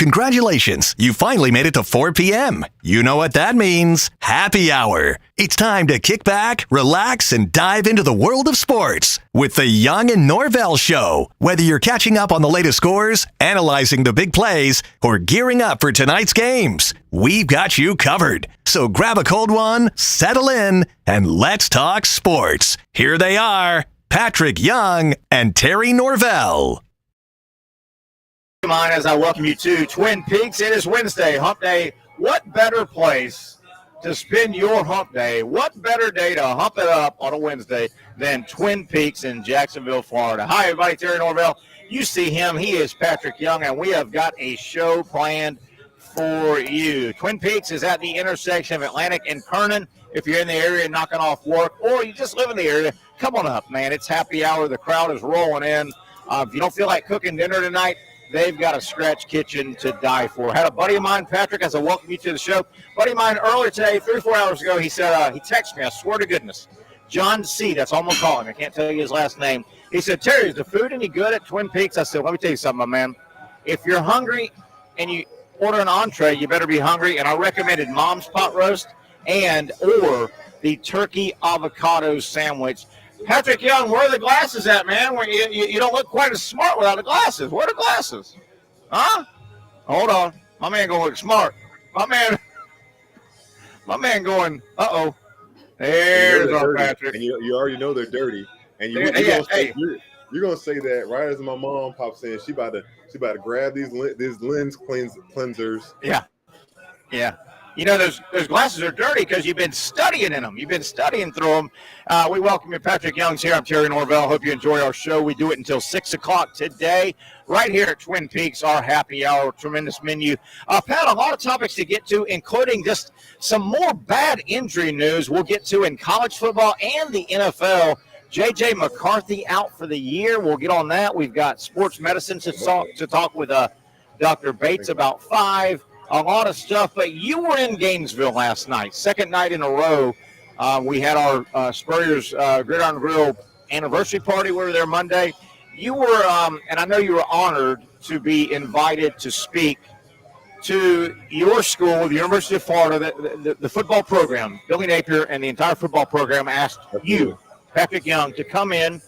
Congratulations, you finally made it to 4 p.m. You know what that means. Happy hour. It's time to kick back, relax, and dive into the world of sports with the Young and Norvell Show. Whether you're catching up on the latest scores, analyzing the big plays, or gearing up for tonight's games, we've got you covered. So grab a cold one, settle in, and let's talk sports. Here they are, Patric Young and Terry Norvelle. As I welcome you to Twin Peaks. It is Wednesday, hump day. What better place to spend your hump day? What better day to hump it up on a Wednesday than Twin Peaks in Jacksonville, Florida? Hi, everybody. Terry Norvelle. You see him. He is Patric Young, and we have got a show planned for you. Twin Peaks is at the intersection of Atlantic and Kernan. If you're in the area knocking off work, or you just live in the area, come on up, man. It's happy hour. The crowd is rolling in. If you don't feel like cooking dinner tonight, they've got a scratch kitchen to die for. Had a buddy of mine, Patrick, as I welcome you to the show. Buddy of mine earlier today, 3 or 4 hours ago, he said, he texted me, I swear to goodness, John C., that's all I'm going to call him. I can't tell you his last name. He said, Terry, is the food any good at Twin Peaks? I said, let me tell you something, my man. If you're hungry and you order an entree, you better be hungry. And I recommended Mom's Pot Roast or the turkey avocado sandwich. Patric Young, where are the glasses at, man? You don't look quite as smart without the glasses. Where are the glasses? Huh? Hold on. My man going to look smart. My man going, uh-oh. There's our Patric. And you already know they're dirty. And you're going to say that right as my mom pops in, she about to grab these lens cleansers. Yeah. Yeah. You know, those glasses are dirty because you've been studying in them. You've been studying through them. We welcome you. Patric Young's here. I'm Terry Norvelle. Hope you enjoy our show. We do it until 6 o'clock today, right here at Twin Peaks, our happy hour. Tremendous menu. Pat, a lot of topics to get to, including just some more bad injury news we'll get to in college football and the NFL. J.J. McCarthy out for the year. We'll get on that. We've got sports medicine to talk with Dr. Bates about 5. A lot of stuff, but you were in Gainesville last night, second night in a row. We had our Spurrier's Gridiron Grill anniversary party. We were there Monday. You were, and I know you were honored to be invited to speak to your school, the University of Florida, the football program. Billy Napier and the entire football program asked you, Patric Young, to come in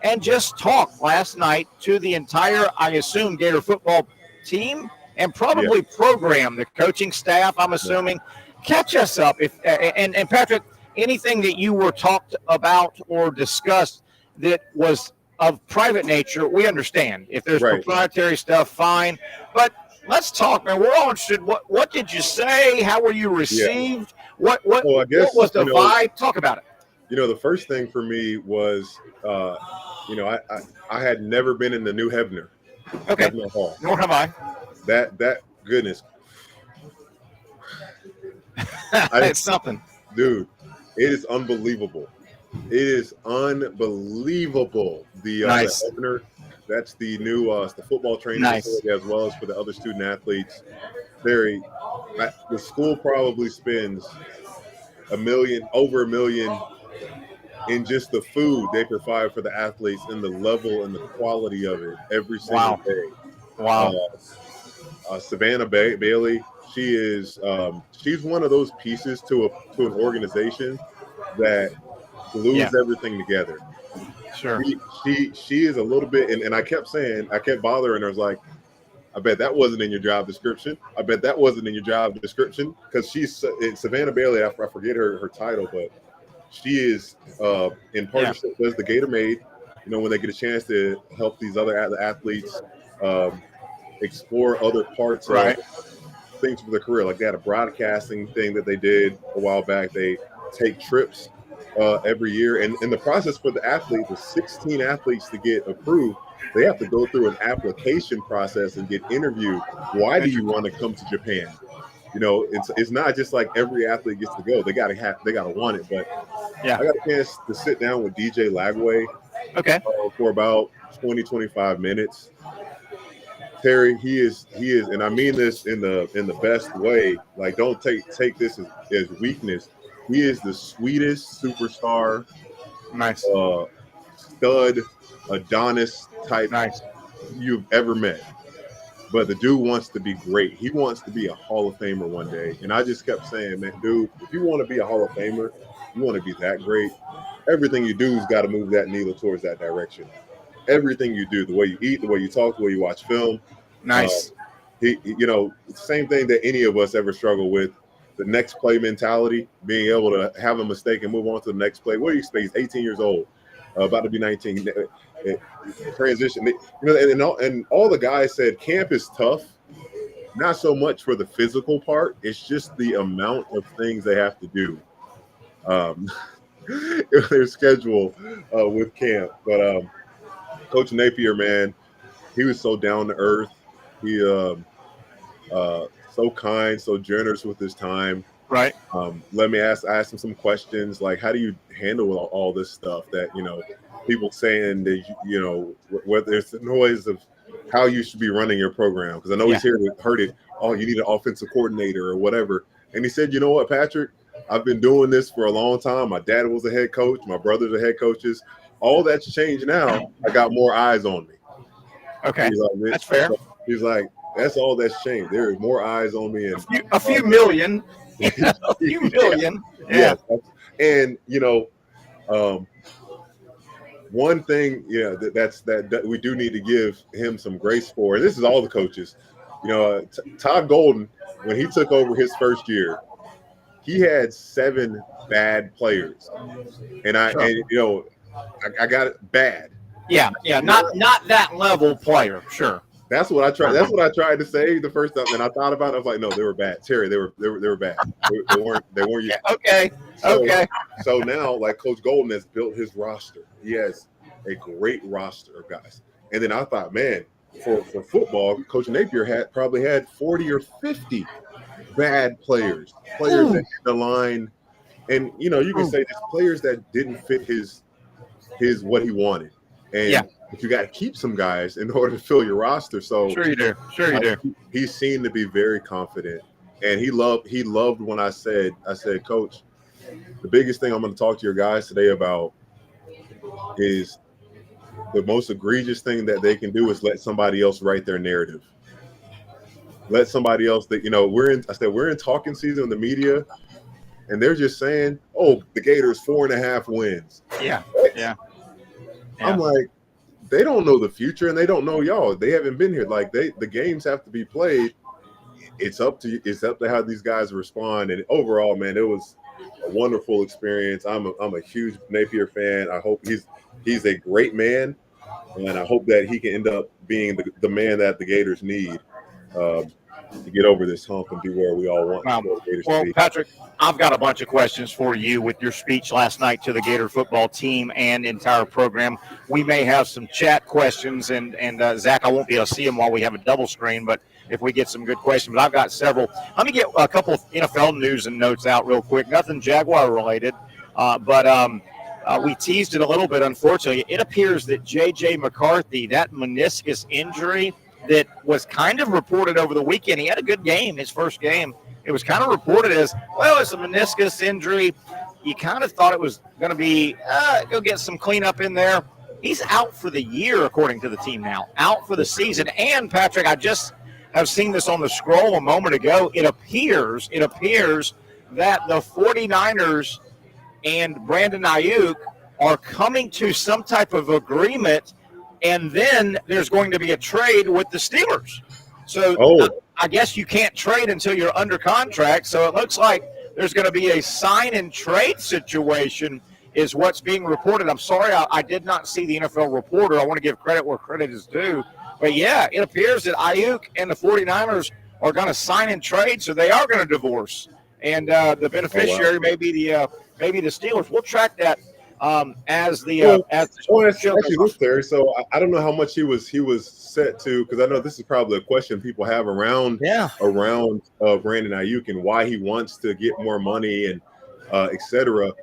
and just talk last night to the entire, I assume, Gator football team. And probably program the coaching staff, I'm assuming. Catch us up. And Patric, anything that you were talked about or discussed that was of private nature, we understand. If there's proprietary stuff, fine. But let's talk, man. We're all interested. What did you say? How were you received? What was the vibe? Talk about it. You know, the first thing for me was, I had never been in the new Hebner. Okay. Hebner Hall. Nor have I. That goodness. It's something. Dude, it is unbelievable. It is unbelievable. The Hebner, that's the new the football training facility, as well as for the other student athletes. The school probably spends over $1 million in just the food they provide for the athletes and the level and the quality of it every single day. Wow. Savannah Bailey, she's one of those pieces to an organization that glues everything together. Sure. She is a little bit, and I kept bothering her. I was like, I bet that wasn't in your job description. I bet that wasn't in your job description, because she's Savannah Bailey. I forget her title, but she is in partnership with the Gator Maid. You know, when they get a chance to help these other athletes explore other parts of things for their career. Like they had a broadcasting thing that they did a while back. They take trips every year. And in the process for the athletes, the 16 athletes to get approved, they have to go through an application process and get interviewed. Why do you want to come to Japan? You know, it's not just like every athlete gets to go. They gotta want it. But I got a chance to sit down with DJ Lagway for about 20-25 minutes. Terry, he is, and I mean this in the best way. Like, don't take this as weakness. He is the sweetest superstar, stud, Adonis type you've ever met. but the dude wants to be great. He wants to be a Hall of Famer one day. And I just kept saying, man, dude, if you want to be a Hall of Famer, you want to be that great, everything you do has got to move that needle towards that direction. Everything you do, the way you eat, the way you talk, the way you watch film. Nice. Same thing that any of us ever struggle with, the next play mentality, being able to have a mistake and move on to the next play. What do you expect? He's 18 years old, about to be 19. Transition, and all the guys said camp is tough, not so much for the physical part. It's just the amount of things they have to do. Their schedule with camp. But Coach Napier, man, he was so down to earth. He so kind, so generous with his time. Right. I asked him some questions like, how do you handle all this stuff that, people saying that, whether it's the noise of how you should be running your program. Because I know he's heard it. Oh, you need an offensive coordinator or whatever. And he said, you know what, Patrick, I've been doing this for a long time. My dad was a head coach. My brothers are head coaches. All that's changed now. I got more eyes on me. Okay. That's fair. He's like, that's all that's changed. There is more eyes on me. And a few million. A few million. Yeah. And, one thing, that we do need to give him some grace for, and this is all the coaches, Todd Golden, when he took over his first year, he had 7 bad players. And I got it bad. Yeah. Not that level player. Sure. That's what I tried. That's what I tried to say the first time, and I thought about it. I was like, no, they were bad. Terry, they were bad. They weren't. Yeah, okay. So now, like, Coach Golden has built his roster. He has a great roster of guys. And then I thought, man, for football, Coach Napier probably had 40 or 50 bad players that hit the line, and you can say just players that didn't fit his what he wanted. And but you got to keep some guys in order to fill your roster. So sure you do. He seemed to be very confident, and he loved when I said, Coach, the biggest thing I'm going to talk to your guys today about is the most egregious thing that they can do is let somebody else write their narrative. Let somebody else that we're in talking season in the media, and they're just saying, "Oh, the Gators 4.5 wins." Yeah. I'm like, they don't know the future, and they don't know y'all. They haven't been here. Like the games have to be played. It's up to how these guys respond. And overall, man, it was a wonderful experience. I'm a huge Napier fan. I hope he's a great man, and I hope that he can end up being the man that the Gators need to get over this hump and be where we all want the Gators to be. Patrick, I've got a bunch of questions for you with your speech last night to the Gator football team and entire program. We may have some chat questions, and Zach, I won't be able to see them while we have a double screen, but if we get some good questions. But I've got several. Let me get a couple of NFL news and notes out real quick. Nothing Jaguar related, but we teased it a little bit, unfortunately. It appears that J.J. McCarthy, that meniscus injury that was kind of reported over the weekend, he had a good game, his first game. It was kind of reported as, well, it's a meniscus injury. You kind of thought it was going to be, go get some cleanup in there. He's out for the year, according to the team now, out for the season. And, Patrick, I just have seen this on the scroll a moment ago. It appears that the 49ers and Brandon Ayuk are coming to some type of agreement, and then there's going to be a trade with the Steelers. So I guess you can't trade until you're under contract. So it looks like there's going to be a sign and trade situation is what's being reported. I'm sorry, I did not see the NFL reporter. I want to give credit where credit is due. But, yeah, it appears that Ayuk and the 49ers are going to sign and trade, so they are going to divorce. And the beneficiary may be the Steelers. We'll track that as the show actually this Terry. So I don't know how much he was set to, because I know this is probably a question people have around Brandon Ayuk and why he wants to get more money and etc.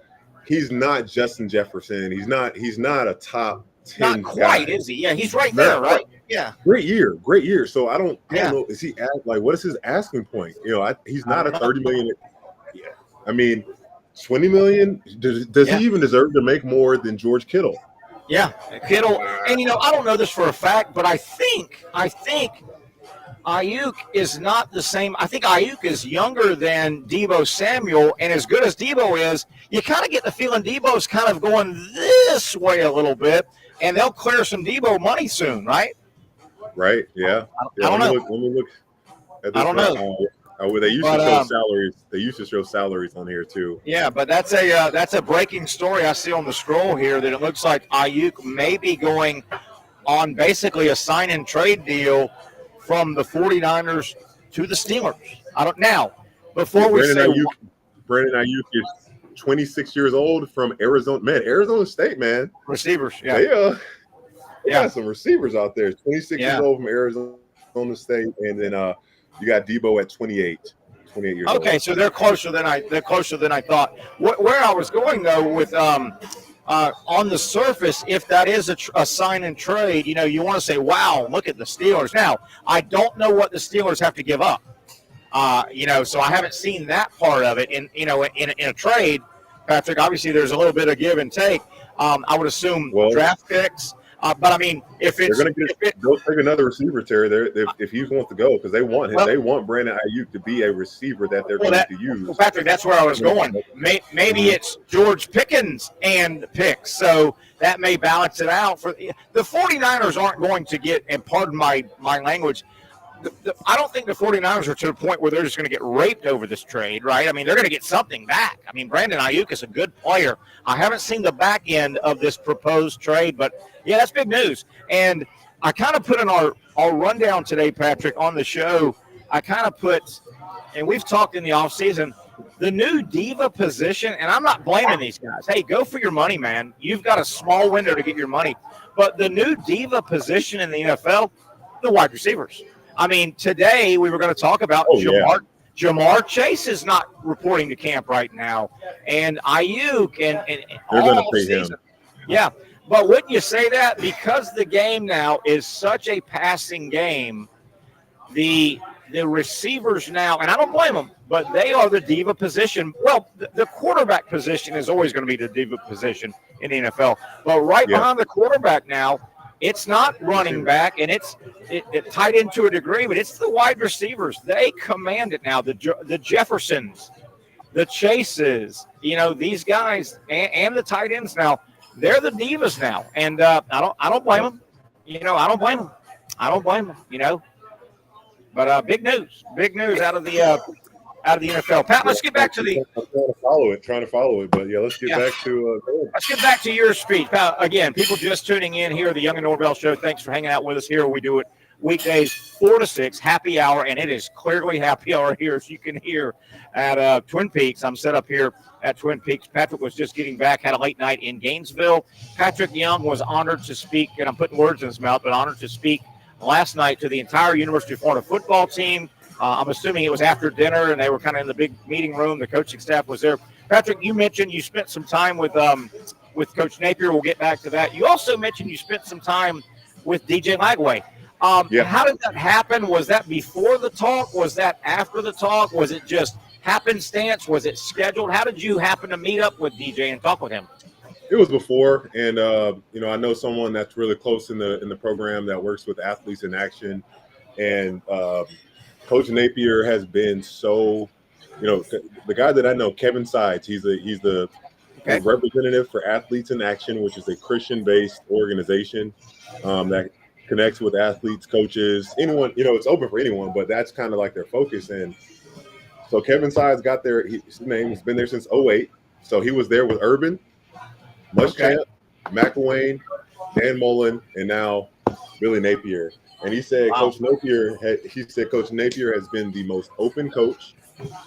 He's not Justin Jefferson. He's not a top 10 not quite, guy. Is he? Yeah, he's right there, right? Yeah. Great year. So I don't know. Is he what is his asking point? He's not a $30 million. Yeah. I mean, $20 million. Does he even deserve to make more than George Kittle? Yeah, Kittle. And I don't know this for a fact, but I think Ayuk is not the same. I think Ayuk is younger than Deebo Samuel, and as good as Deebo is, you kind of get the feeling Deebo's kind of going this way a little bit, and they'll clear some Deebo money soon, right? Right. Yeah. I don't know. Let me look at this. I don't know. They used to show salaries. They used to show salaries on here too. Yeah, but that's a breaking story I see on the scroll here that it looks like Ayuk may be going on basically a sign and trade deal from the 49ers to the Steelers. Brandon Ayuk is 26 years old from Arizona. Man, Arizona State, man. Receivers, yeah. They got some receivers out there. 26 years old from Arizona State, and then you got Deebo at 28 years old. Okay, so they're closer than I thought. Where I was going though with on the surface, if that is a sign and trade, you want to say, wow, look at the Steelers. Now, I don't know what the Steelers have to give up. So I haven't seen that part of it. In a trade, Patrick, obviously there's a little bit of give and take. I would assume draft picks. But I mean, they'll take another receiver, Terry. If he wants to go, because they want him. They want Brandon Ayuk to be a receiver that they're going to use. Well, Patrick, that's where I was going. Maybe it's George Pickens and picks, so that may balance it out. For the 49ers aren't going to get, and pardon my language, I don't think the 49ers are to the point where they're just going to get raped over this trade, right? I mean, they're going to get something back. I mean, Brandon Ayuk is a good player. I haven't seen the back end of this proposed trade, but, yeah, that's big news. And I kind of put in our rundown today, Patrick, on the show, I kind of put, and we've talked in the offseason, the new Diva position, and I'm not blaming these guys. Hey, go for your money, man. You've got a small window to get your money. But the new Diva position in the NFL, the wide receivers. I mean, today we were going to talk about Jamar Chase is not reporting to camp right now, and Ayuk and they're going to pay him. Yeah, but wouldn't you say that because the game now is such a passing game, the receivers now, and I don't blame them, but they are the Diva position. Well, the quarterback position is always going to be the Diva position in the NFL, but behind the quarterback now, it's not running back, and it's tied into a degree, but it's the wide receivers. They command it now. The Jeffersons, the Chases, these guys, and the tight ends now. They're the Divas now, and I don't blame them. I don't blame them. But big news out of the NFL. Pat, let's get back to the. I'm trying to follow it, but let's get back to. Let's get back to your speech, Pat. Again, people just tuning in here, the Young and Norvell Show. Thanks for hanging out with us here. We do it weekdays 4 to 6, happy hour, and it is clearly happy hour here, as you can hear at Twin Peaks. I'm set up here at Twin Peaks. Patrick was just getting back, had a late night in Gainesville. Patrick Young was honored to speak, and I'm putting words in his mouth, but honored to speak last night to the entire University of Florida football team. I'm assuming it was after dinner, and they were kind of in the big meeting room. The coaching staff was there. Patrick, you mentioned you spent some time with Coach Napier. We'll get back to that. You also mentioned you spent some time with DJ Lagway. How did that happen? Was that before the talk? Was that after the talk? Was it just happenstance? Was it scheduled? How did you happen to meet up with DJ and talk with him? It was before, and I know someone that's really close in the program that works with athletes in action, and Coach Napier has been so, the guy that I know, Kevin Sides, he's the representative for Athletes in Action, which is a Christian-based organization that connects with athletes, coaches, anyone. It's open for anyone, but that's kind of like their focus. And so Kevin Sides got there. His name has been there since 2008. So he was there with Urban, Muschamp, McElwain, Dan Mullen, and now Billy Napier. And he said Coach Napier has been the most open coach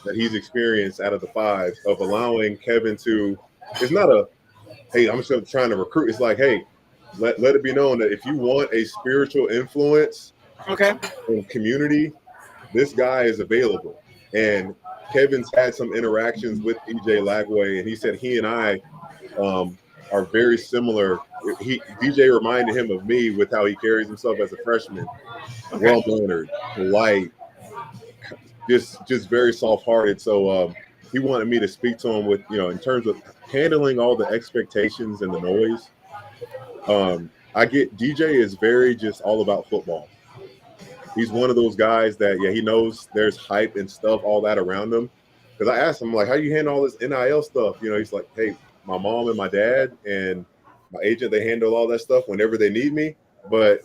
that he's experienced out of the 5 of allowing Kevin to. It's not hey, I'm just trying to recruit. It's like, hey, let it be known that if you want a spiritual influence in community, this guy is available. And Kevin's had some interactions with DJ Lagway, and he said he and I are very similar. DJ reminded him of me with how he carries himself as a freshman. Well-mannered, polite, just very soft-hearted. So he wanted me to speak to him with, in terms of handling all the expectations and the noise. I get DJ is very just all about football. he's one of those guys that, yeah, he knows there's hype and stuff, all that around him. Because I asked him, like, how you handle all this NIL stuff? You know, he's like, hey, my mom and my dad and my agent, they handle all that stuff whenever they need me. But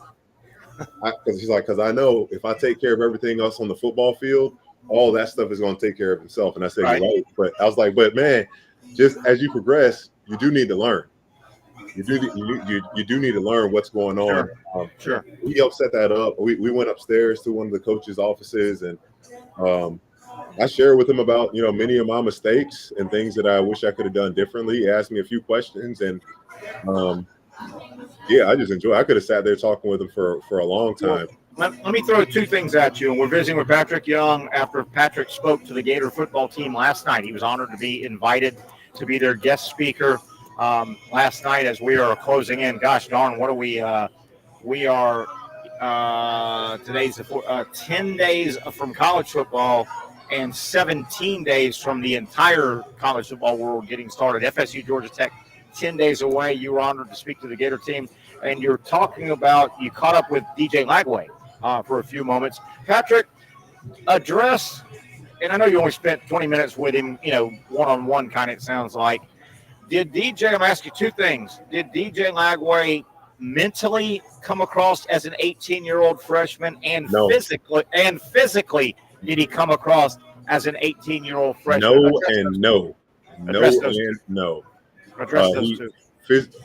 because I know if I take care of everything else on the football field, all that stuff is going to take care of itself. And I said, You're right. But I was like, but man, just as you progress, you do need to learn. You do need to learn what's going on. Sure. We helped set that up. We went upstairs to one of the coaches' offices, and I shared with him about, many of my mistakes and things that I wish I could have done differently. He asked me a few questions, and I just enjoy it. I could have sat there talking with him for a long time. Let me throw two things at you. And we're visiting with Patric Young after Patric spoke to the Gator football team last night. He was honored to be invited to be their guest speaker last night as we are closing in. Gosh darn, what are we? We are today's 10 days from college football and 17 days from the entire college football world getting started. FSU, Georgia Tech, 10 days away. You were honored to speak to the Gator team, and you're talking about you caught up with DJ Lagway for a few moments. Patric, address, and I know you only spent 20 minutes with him, one-on-one kind of, it sounds like. I'm going to ask you two things. Did DJ Lagway mentally come across as an 18-year-old freshman, and No. physically did he come across as an 18-year-old freshman? No and no. No and no. Address those two.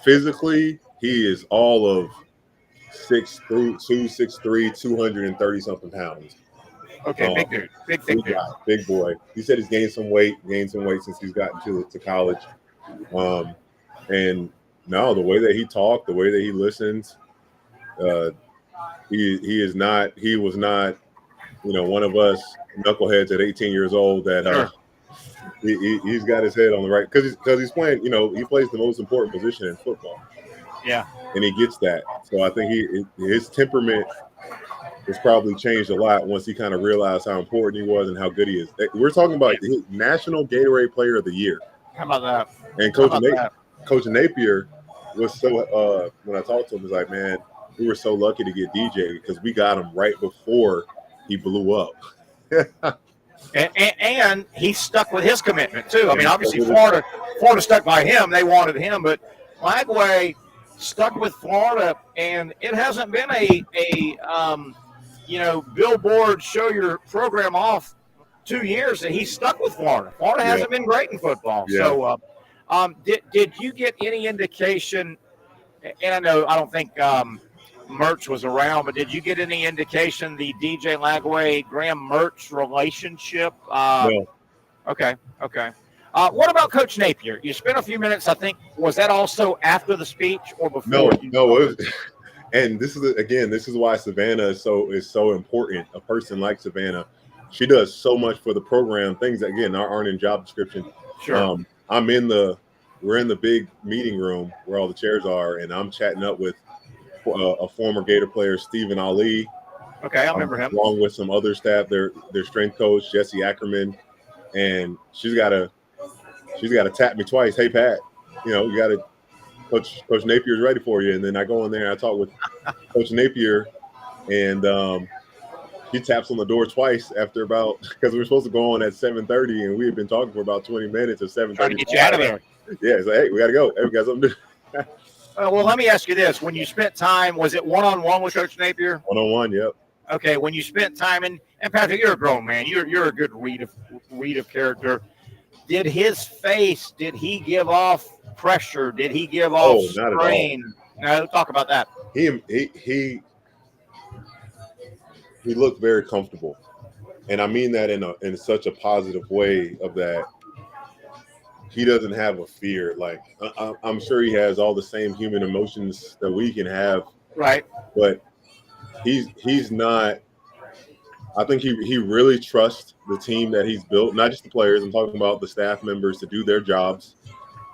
Physically, he is all of 6'2", 6'3", 230-something pounds. Okay, big dude. Big dude. Big boy. He said he's gained some weight since he's gotten to college. And no, the way that he talked, the way that he listens, he was not, one of us knuckleheads at 18 years old that he's got his head on the right, because he's playing, he plays the most important position in football. Yeah. And he gets that. So I think his temperament has probably changed a lot once he kind of realized how important he was and how good he is. We're talking about his National Gatorade Player of the Year. How about that? And Coach Napier was so when I talked to him, he was like, man, we were so lucky to get DJ because we got him right before he blew up. and he stuck with his commitment too. I mean, obviously Florida stuck by him. They wanted him, but Lagway stuck with Florida, and it hasn't been a billboard show your program off 2 years that he stuck with Florida. Florida hasn't been great in football. Yeah. So did you get any indication, and I don't think Mertz was around, but did you get any indication the DJ Lagway Graham Mertz relationship? No. Okay. What about Coach Napier? You spent a few minutes, I think. Was that also after the speech or before? No. It was, and this is why Savannah is so important. A person like Savannah, she does so much for the program. Things that again aren't in job description. Sure. We're in the big meeting room where all the chairs are, and I'm chatting up with a former Gator player, Stephen Ali. Okay, I remember him. Along with some other staff, their strength coach, Jesse Ackerman, and she's got to tap me twice. Hey, Pat, you got to Coach Napier's ready for you. And then I go in there and I talk with Coach Napier, and he taps on the door twice after because we were supposed to go on at 7:30, and we had been talking for about 20 minutes at 7:30. Trying to get you out of there. Yeah, it's like, hey, we got to go. Hey, we got something to do. Well, let me ask you this. When you spent time, was it one-on-one with Coach Napier? One-on-one, yep. Okay, when you spent time, and Patrick, you're a grown man. You're a good read of character. Did his face, did he give off pressure? Did he give off strain? No, talk about that. He looked very comfortable. And I mean that in such a positive way of that he doesn't have a fear. Like I'm sure he has all the same human emotions that we can have. Right. But he's not. I think he really trusts the team that he's built, not just the players. I'm talking about the staff members to do their jobs.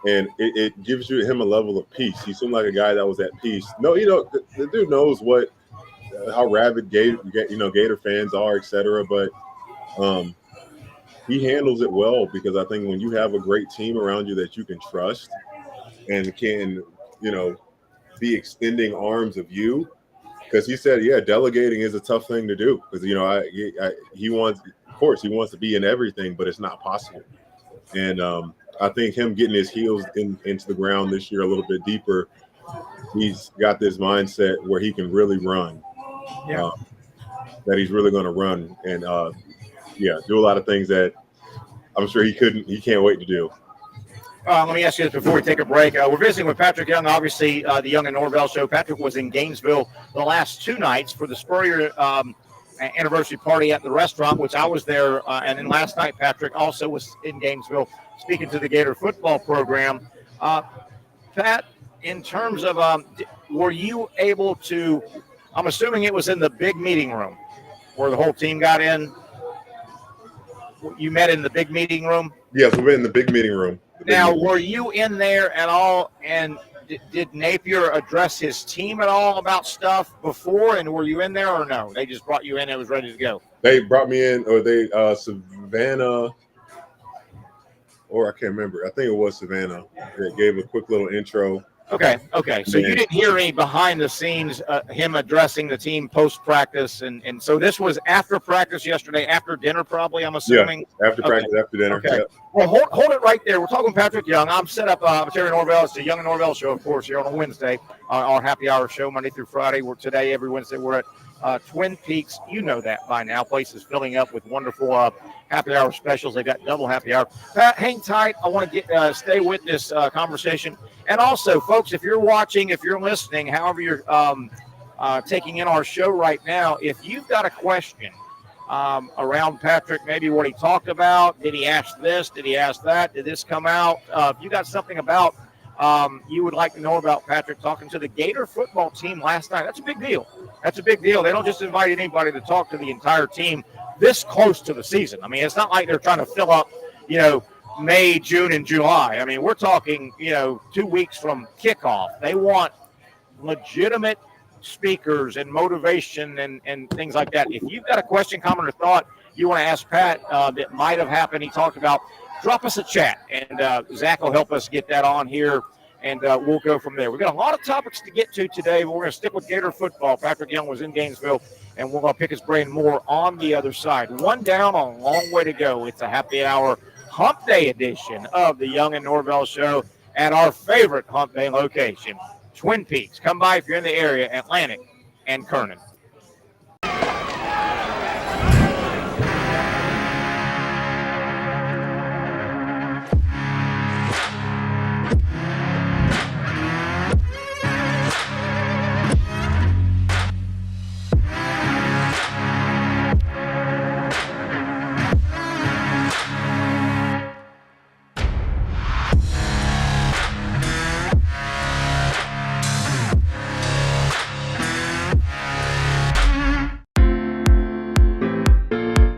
And it gives him a level of peace. He seemed like a guy that was at peace. No, the dude knows how rabid Gator fans are, etc. But he handles it well because I think when you have a great team around you that you can trust and can, be extending arms of you, because he said, yeah, delegating is a tough thing to do because, he wants to be in everything, but it's not possible. And I think him getting his heels into the ground this year a little bit deeper, he's got this mindset where he can really run, that he's really going to run and, do a lot of things that I'm sure he can't wait to do. Let me ask you this before we take a break. We're visiting with Patric Young, obviously the Young and Norvell Show. Patric was in Gainesville the last 2 nights for the Spurrier anniversary party at the restaurant, which I was there. And then last night, Patric also was in Gainesville speaking to the Gator football program. Pat, in terms of were you able to – I'm assuming it was in the big meeting room where the whole team got in. You met in the big meeting room? Yes, we were in the big meeting room. Now, were you in there at all, and did Napier address his team at all about stuff before, and were you in there or no? They just brought you in and it was ready to go? They brought me in, or Savannah, or I can't remember. I think it was Savannah. They gave a quick little intro. Okay. So you didn't hear any behind the scenes, him addressing the team post-practice, and so this was after practice yesterday, after dinner probably, I'm assuming? Yeah, after practice, after dinner. Okay. Yeah. Well, hold it right there. We're talking Patric Young. I'm set up Terry Norvelle. It's the Young and Norvell Show, of course, here on a Wednesday, our happy hour show, Monday through Friday. Today, every Wednesday, we're at Twin Peaks. You know that by now. Place is filling up with wonderful happy hour specials. They've got double happy hour. Pat, hang tight. I want to stay with this conversation. And also, folks, if you're watching, if you're listening, however you're taking in our show right now, if you've got a question around Patric, maybe what he talked about, did he ask this, did he ask that, did this come out? If you got something about you would like to know about Patric talking to the Gator football team last night, that's a big deal. That's a big deal. They don't just invite anybody to talk to the entire team this close to the season. I mean, it's not like they're trying to fill up, May, June, and July. I mean, we're talking, 2 weeks from kickoff. They want legitimate speakers and motivation and things like that. If you've got a question, comment, or thought you want to ask Pat that might have happened, he talked about, drop us a chat, and Zach will help us get that on here, and we'll go from there. We've got a lot of topics to get to today, but we're going to stick with Gator football. Patric Young was in Gainesville, and we'll pick his brain more on the other side. One down, a long way to go. It's a happy hour hump day edition of the Young and Norvell Show at our favorite hump day location, Twin Peaks. Come by if you're in the area, Atlantic and Kernan.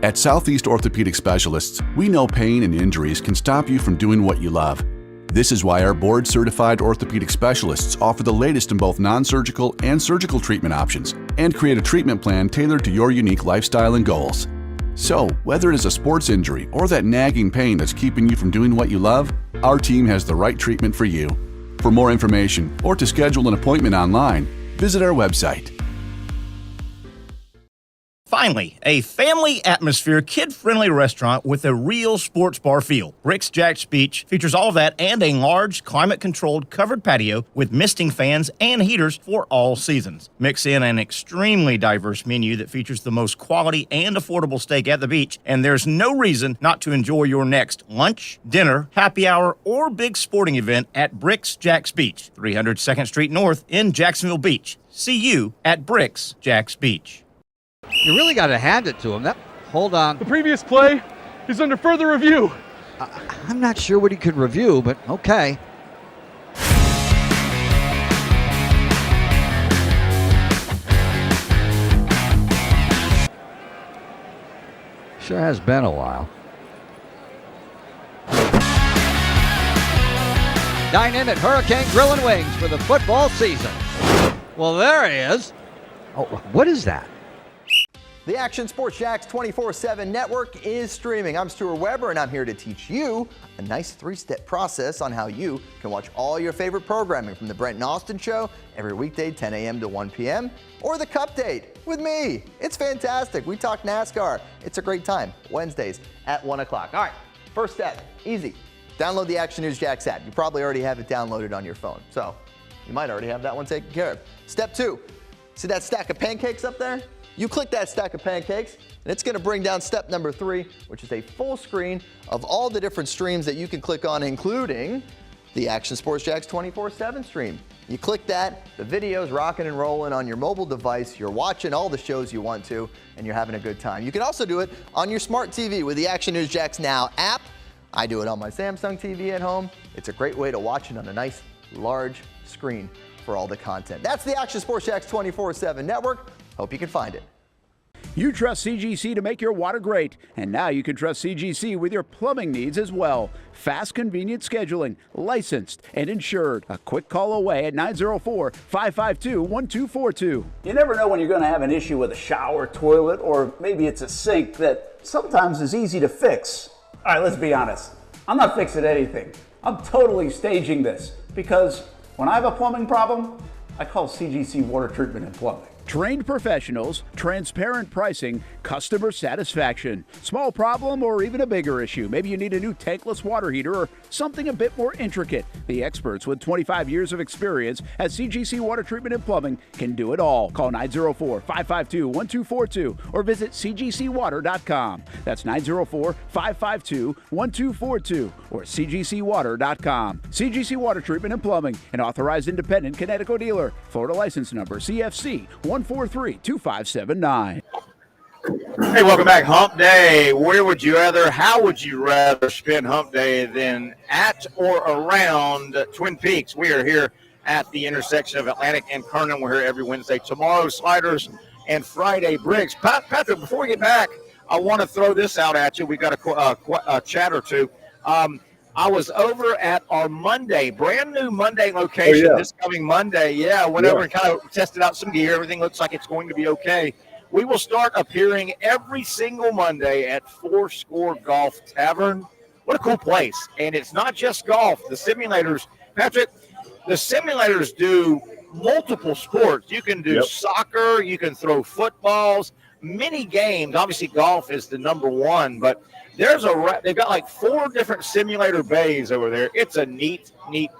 At Southeast Orthopedic Specialists, we know pain and injuries can stop you from doing what you love. This is why our board-certified orthopedic specialists offer the latest in both non-surgical and surgical treatment options and create a treatment plan tailored to your unique lifestyle and goals. So, whether it is a sports injury or that nagging pain that's keeping you from doing what you love, our team has the right treatment for you. For more information or to schedule an appointment online, visit our website. Finally, a family atmosphere, kid-friendly restaurant with a real sports bar feel. Bricks Jack's Beach features all of that and a large, climate-controlled covered patio with misting fans and heaters for all seasons. Mix in an extremely diverse menu that features the most quality and affordable steak at the beach, and there's no reason not to enjoy your next lunch, dinner, happy hour, or big sporting event at Bricks Jack's Beach, 300 2nd Street North in Jacksonville Beach. See you at Bricks Jack's Beach. You really got to hand it to him. Hold on. The previous play is under further review. I'm not sure what he could review, but okay. Sure has been a while. Dynamic Hurricane Grill and Wings for the football season. Well, there he is. Oh, what is that? The Action Sports Jax 24/7 network is streaming. I'm Stuart Weber, and I'm here to teach you a nice 3-step process on how you can watch all your favorite programming, from the Brent and Austin Show every weekday 10 a.m. to 1 p.m. or the Cup Date with me. It's fantastic. We talk NASCAR. It's a great time. Wednesdays at 1 o'clock. All right, first step, easy. Download the Action News Jax app. You probably already have it downloaded on your phone, so you might already have that one taken care of. Step 2, see that stack of pancakes up there? You click that stack of pancakes, and it's going to bring down step number 3, which is a full screen of all the different streams that you can click on, including the Action Sports Jax 24/7 stream. You click that, the video's rocking and rolling on your mobile device. You're watching all the shows you want to, and you're having a good time. You can also do it on your smart TV with the Action News Jax Now app. I do it on my Samsung TV at home. It's a great way to watch it on a nice, large screen for all the content. That's the Action Sports Jax 24/7 network. Hope you can find it. You trust CGC to make your water great, and now you can trust CGC with your plumbing needs as well. Fast, convenient scheduling, licensed and insured. A quick call away at 904-552-1242. You never know when you're going to have an issue with a shower, toilet, or maybe it's a sink that sometimes is easy to fix. All right, let's be honest. I'm not fixing anything. I'm totally staging this because when I have a plumbing problem, I call CGC Water Treatment and Plumbing. Trained professionals, transparent pricing, customer satisfaction. Small problem or even a bigger issue. Maybe you need a new tankless water heater or something a bit more intricate. The experts with 25 years of experience at CGC Water Treatment and Plumbing can do it all. Call 904-552-1242 or visit cgcwater.com. That's 904-552-1242 or cgcwater.com. CGC Water Treatment and Plumbing, an authorized independent Connecticut dealer. Florida license number CFC 1432579. Hey, welcome back. Hump Day. Where would you rather, how would you rather spend Hump Day than at or around Twin Peaks? We are here at the intersection of Atlantic and Kernan. We're here every Wednesday. Tomorrow, Sliders, and Friday, Briggs. Patrick, before we get back, I want to throw this out at you. We've got a chat or two. I was over at our brand new Monday location this coming Monday. Yeah, went over and kind of tested out some gear. Everything looks like it's going to be okay. We will start appearing every single Monday at Fourscore Golf Tavern. What a cool place. And it's not just golf. The simulators, Patrick, the simulators do multiple sports. You can do soccer. You can throw footballs, many games. Obviously, golf is the number one, but they've got like 4 different simulator bays over there. It's a neat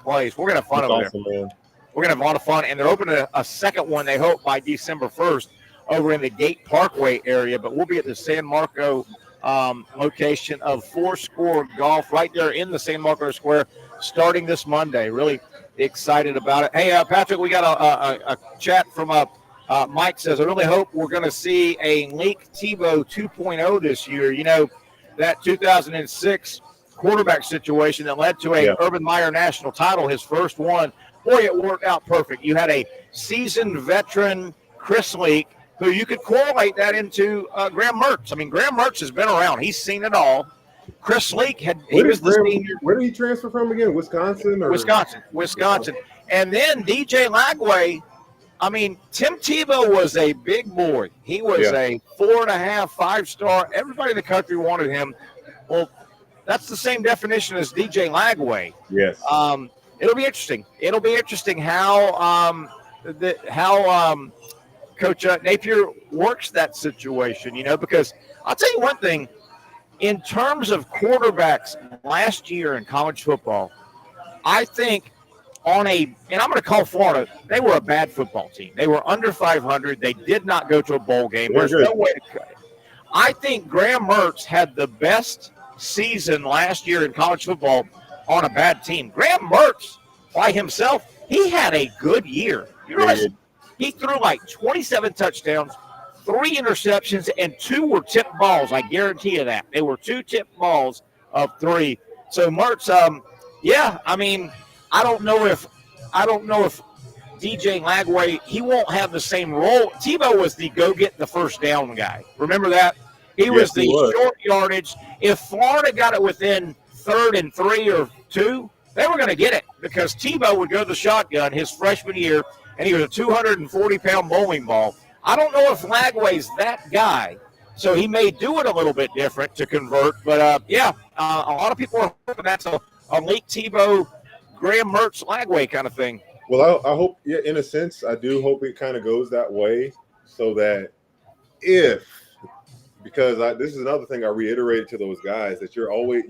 place. We're going to have fun over there. Man. We're going to have a lot of fun. And they're opening a second one, they hope, by December 1st over in the Gate Parkway area. But we'll be at the San Marco location of Fourscore Golf right there in the San Marco Square starting this Monday. Really excited about it. Hey, Patrick, we got a chat from Mike says, I really hope we're going to see a Link Tebow 2.0 this year. You know, that 2006 quarterback situation that led to a Urban Meyer national title, his first one. Boy, it worked out perfect. You had a seasoned veteran, Chris Leak, who you could correlate that into Graham Mertz. I mean, Graham Mertz has been around. He's seen it all. Chris Leak was the senior. Where did he transfer from again? Wisconsin? Wisconsin. And then DJ Lagway. I mean, Tim Tebow was a big boy. He was a 4.5, 5-star. Everybody in the country wanted him. Well, that's the same definition as DJ Lagway. Yes. It'll be interesting. It'll be interesting how Coach Napier works that situation, you know, because I'll tell you one thing. In terms of quarterbacks last year in college football, I think and I'm going to call Florida, they were a bad football team. They were under 500. They did not go to a bowl game. There's no way to cut it. I think Graham Mertz had the best season last year in college football on a bad team. Graham Mertz, by himself, he had a good year. You realize he threw like 27 touchdowns, 3 interceptions, and 2 were tipped balls. I guarantee you that. They were 2 tipped balls of 3. So Mertz, I mean, I don't know if DJ Lagway, he won't have the same role. Tebow was the go get the first down guy. Remember that? He was the short yardage. If Florida got it within 3rd and 3 or 2, they were going to get it because Tebow would go to the shotgun his freshman year, and he was a 240-pound bowling ball. I don't know if Lagway's that guy, so he may do it a little bit different to convert. But, a lot of people are hoping that's a Malik Tebow, Graham Mertz, Lagway kind of thing. Well, I hope, yeah, in a sense, I do hope it kind of goes that way so that because this is another thing I reiterated to those guys, that you're always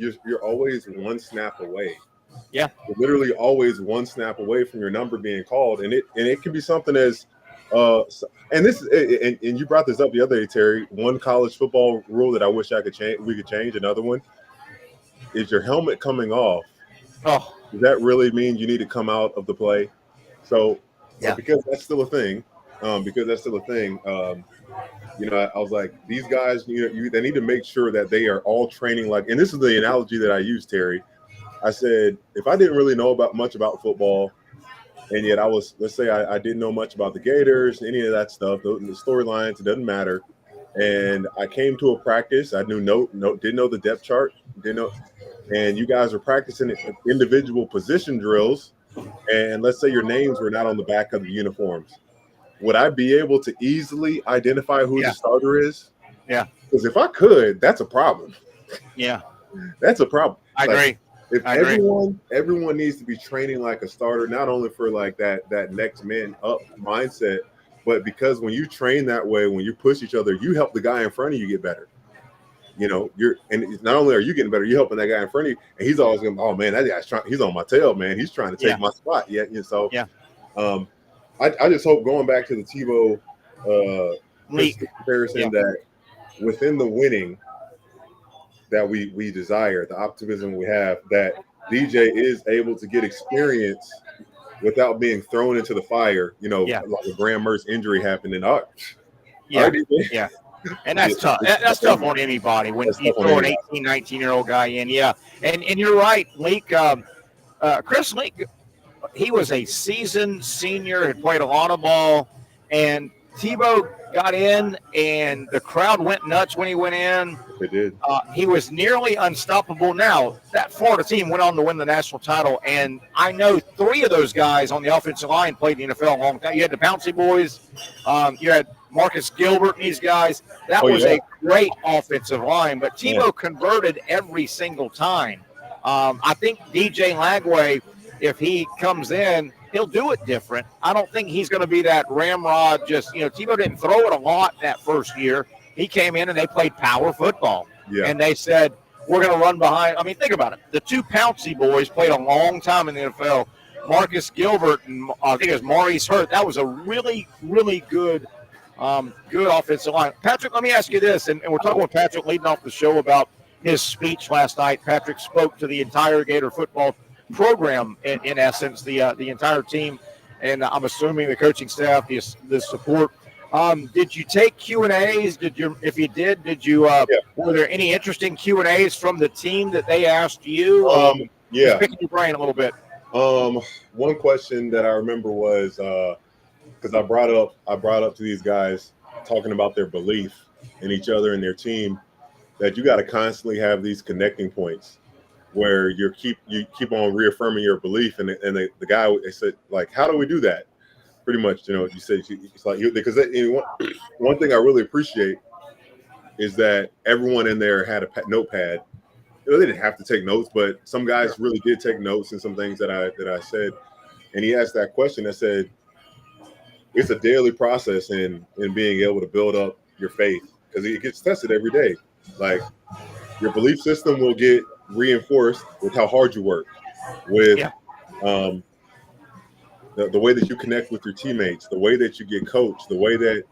one snap away. Yeah. You're literally always one snap away from your number being called. And it can be something as and you brought this up the other day, Terry. One college football rule that I wish we could change. Another one is your helmet coming off. Oh, does that really mean you need to come out of the play? So because that's still a thing. I was like, these guys, they need to make sure that they are all training like, and this is the analogy that I use, Terry. I said, if I didn't really know much about football, and yet let's say I didn't know much about the Gators, any of that stuff, the storylines, it doesn't matter. And I came to a practice, I didn't know the depth chart, and you guys are practicing individual position drills, and let's say your names were not on the back of the uniforms. Would I be able to easily identify who the starter is? Yeah. Because if I could, that's a problem. Yeah. That's a problem. I agree. If everyone needs to be training like a starter, not only for like that next man up mindset, but because when you train that way, when you push each other, you help the guy in front of you get better. And not only are you getting better, you're helping that guy in front of you, and he's always going, oh man, that guy's he's on my tail, man. He's trying to take my spot. I just hope, going back to the Tebow comparison, that within the winning that we desire, the optimism we have, that DJ is able to get experience without being thrown into the fire. Like a Graham Mertz injury happened, and and that's tough. That's tough on anybody when you throw an 18, 19-year-old guy in. Yeah, and you're right, Leak. Chris Leak, he was a seasoned senior, had played a lot of ball, and Tebow got in, and the crowd went nuts when he went in. They did. He was nearly unstoppable. Now, that Florida team went on to win the national title, and I know 3 of those guys on the offensive line played in the NFL a long time. You had the Bouncy Boys. You had Marcus Gilbert and these guys. That was a great offensive line, but Tebow converted every single time. I think DJ Lagway, if he comes in, he'll do it different. I don't think he's going to be that ramrod. Tebow didn't throw it a lot that first year. He came in and they played power football. Yeah. And they said, we're going to run behind. I mean, think about it. The 2 Pouncey boys played a long time in the NFL. Marcus Gilbert and I think it was Maurice Hurt. That was a really, really good offensive line. Patrick, let me ask you this, and we're talking with Patrick leading off the show about his speech last night. Patrick spoke to the entire Gator football program, in essence, the entire team, and I'm assuming the coaching staff, the support. Did you take Q&As? If you did were there any interesting Q&As from the team that they asked you? Just picking your brain a little bit. One question that I remember was because I brought up to these guys talking about their belief in each other and their team, that you got to constantly have these connecting points where you keep on reaffirming your belief, and the guy, they said, like, how do we do that? Pretty much, you said it's like, because one thing I really appreciate is that everyone in there had a notepad. They didn't have to take notes, but some guys really did take notes and some things that I said. And he asked that question. I said, it's a daily process in being able to build up your faith, because it gets tested every day. Like, your belief system will get reinforced with how hard you work, with the way that you connect with your teammates, the way that you get coached, the way that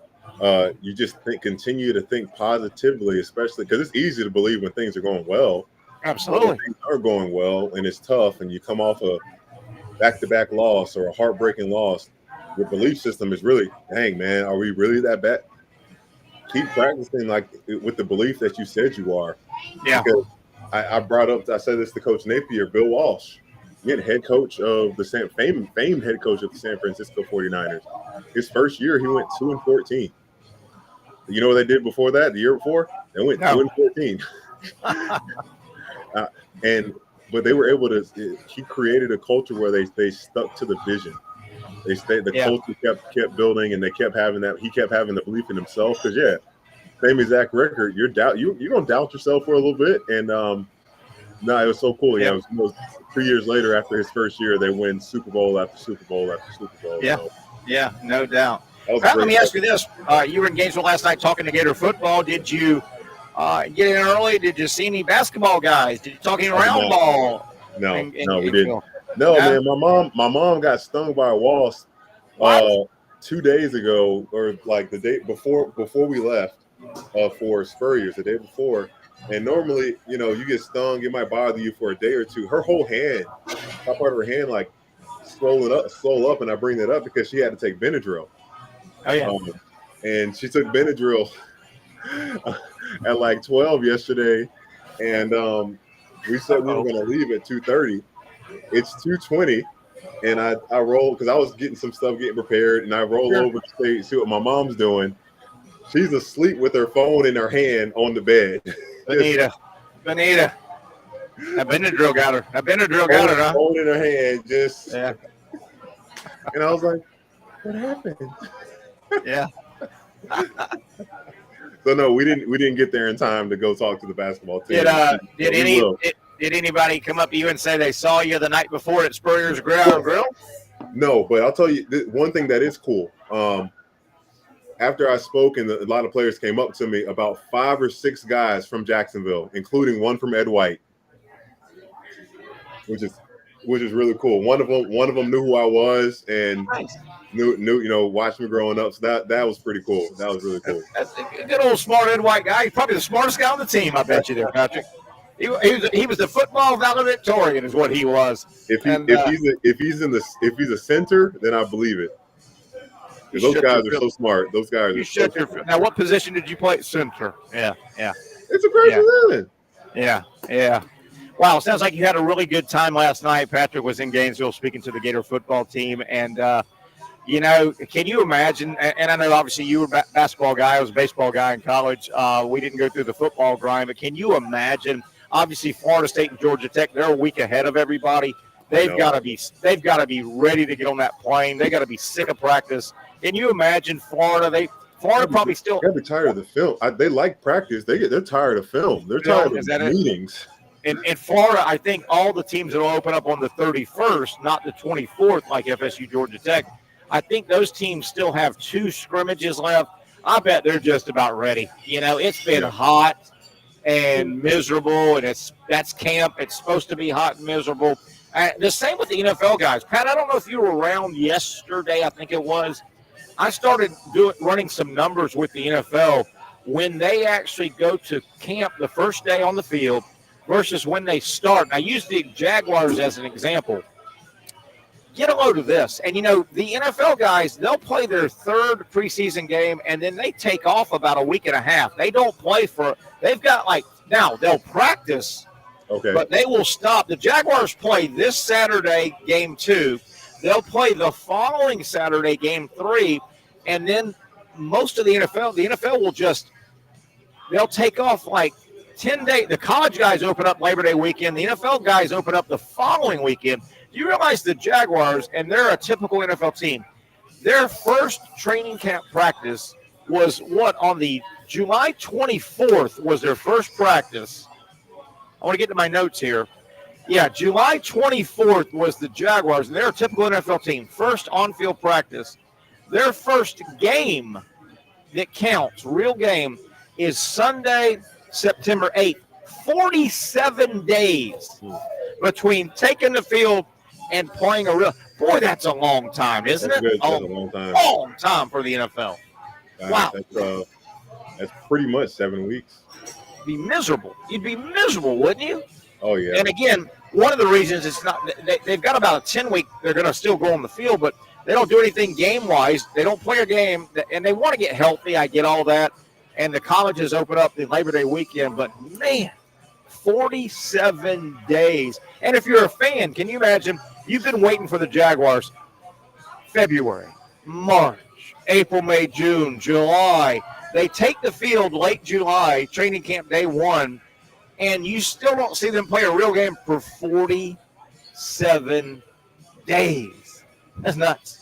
you just continue to think positively, especially because it's easy to believe when things are going well. Absolutely. When things are going well and it's tough and you come off a back-to-back loss or a heartbreaking loss, your belief system is really, dang, man, are we really that bad? Keep practicing like with the belief that you said you are. Yeah. Because I said this to Coach Napier, Bill Walsh, head coach of the famed head coach of the San Francisco 49ers. His first year, he went 2-14. You know what they did before that? The year before, they went 2-14. But they were able to. He created a culture where they stuck to the vision. They stayed. The culture kept building, and they kept having that. He kept having the belief in himself. Because same exact record. You're gonna doubt yourself for a little bit, and no, it was so cool. Yeah, it was 3 years later after his first year, they win Super Bowl after Super Bowl after Super Bowl. Yeah, so. Yeah, no doubt. Pat, let me ask you this: you were in Gainesville last night talking to Gator football. Did you get in early? Did you see any basketball guys? Did you talk any round ball? No, we didn't. No, man. My mom got stung by a wasp 2 days ago, or like the day before we left for Spurriers, the day before. And normally, you get stung, it might bother you for a day or two. Her whole hand, top part of her hand, like swole up, and I bring that up because she had to take Benadryl. Oh yeah. And she took Benadryl at like 12 yesterday, and we said we were going to leave at 2:30. It's 2:20, and I rolled because I was getting some stuff getting prepared, and I roll over to see what my mom's doing. She's asleep with her phone in her hand on the bed. Benita. That Benadryl got her. Huh? Phone in her hand, just. Yeah. And I was like, "What happened?" Yeah. So no, we didn't get there in time to go talk to the basketball team. Did anybody come up to you and say they saw you the night before at Spurrier's Grill? No, but I'll tell you one thing that is cool. After I spoke, and a lot of players came up to me, about 5 or 6 guys from Jacksonville, including one from Ed White, which is really cool. One of them knew who I was and knew watched me growing up. So that was pretty cool. That was really cool. That's a good old smart Ed White guy. He's probably the smartest guy on the team, I bet you there, Patrick. He was the football valedictorian, is what he was. If he's a center, then I believe it. Those guys are so smart. Those guys are so smart. Now, what position did you play at center? Yeah. It's a great feeling. Yeah. Wow, sounds like you had a really good time last night. Patrick was in Gainesville speaking to the Gator football team. And, can you imagine? And I know obviously you were a basketball guy. I was a baseball guy in college. We didn't go through the football grind. But can you imagine? Obviously, Florida State and Georgia Tech, they're a week ahead of everybody. They've got to be ready to get on that plane. They got to be sick of practice. Can you imagine Florida? Florida probably still. They're tired of the film. They like practice. They're tired of film. They're tired of meetings. In Florida, I think all the teams that will open up on the 31st, not the 24th, like FSU, Georgia Tech. I think those teams still have 2 scrimmages left. I bet they're just about ready. It's been hot and miserable, and that's camp. It's supposed to be hot and miserable. The same with the NFL guys. Pat, I don't know if you were around yesterday. I think it was. I started running some numbers with the NFL when they actually go to camp the first day on the field versus when they start. And I use the Jaguars as an example. Get a load of this. And, the NFL guys, they'll play their 3rd preseason game, and then they take off about a week and a half. They don't play they've got now they'll practice, but they will stop. The Jaguars play this Saturday, game 2. They'll play the following Saturday, game 3, and then most of the NFL will they'll take off 10 days. The college guys open up Labor Day weekend. The NFL guys open up the following weekend. Do you realize the Jaguars, and they're a typical NFL team, their first training camp practice was on the July 24th was their first practice. I want to get to my notes here. Yeah, July 24th was the Jaguars, and they're a typical NFL team. First on-field practice. Their first game that counts, real game, is Sunday, September 8th. 47 days between taking the field and playing a real – boy, that's a long time, isn't it? That's a long time. Long time for the NFL. Wow. That's pretty much 7 weeks. Be miserable. You'd be miserable, wouldn't you? Oh, yeah. And again, one of the reasons it's not they've got about a 10-week they're going to still go on the field, but they don't do anything game-wise. They don't play a game, and they want to get healthy. I get all that. And the colleges open up the Labor Day weekend, but, man, 47 days. And if you're a fan, can you imagine you've been waiting for the Jaguars February, March, April, May, June, July. They take the field late July, training camp day 1, and you still don't see them play a real game for 47 days. That's nuts.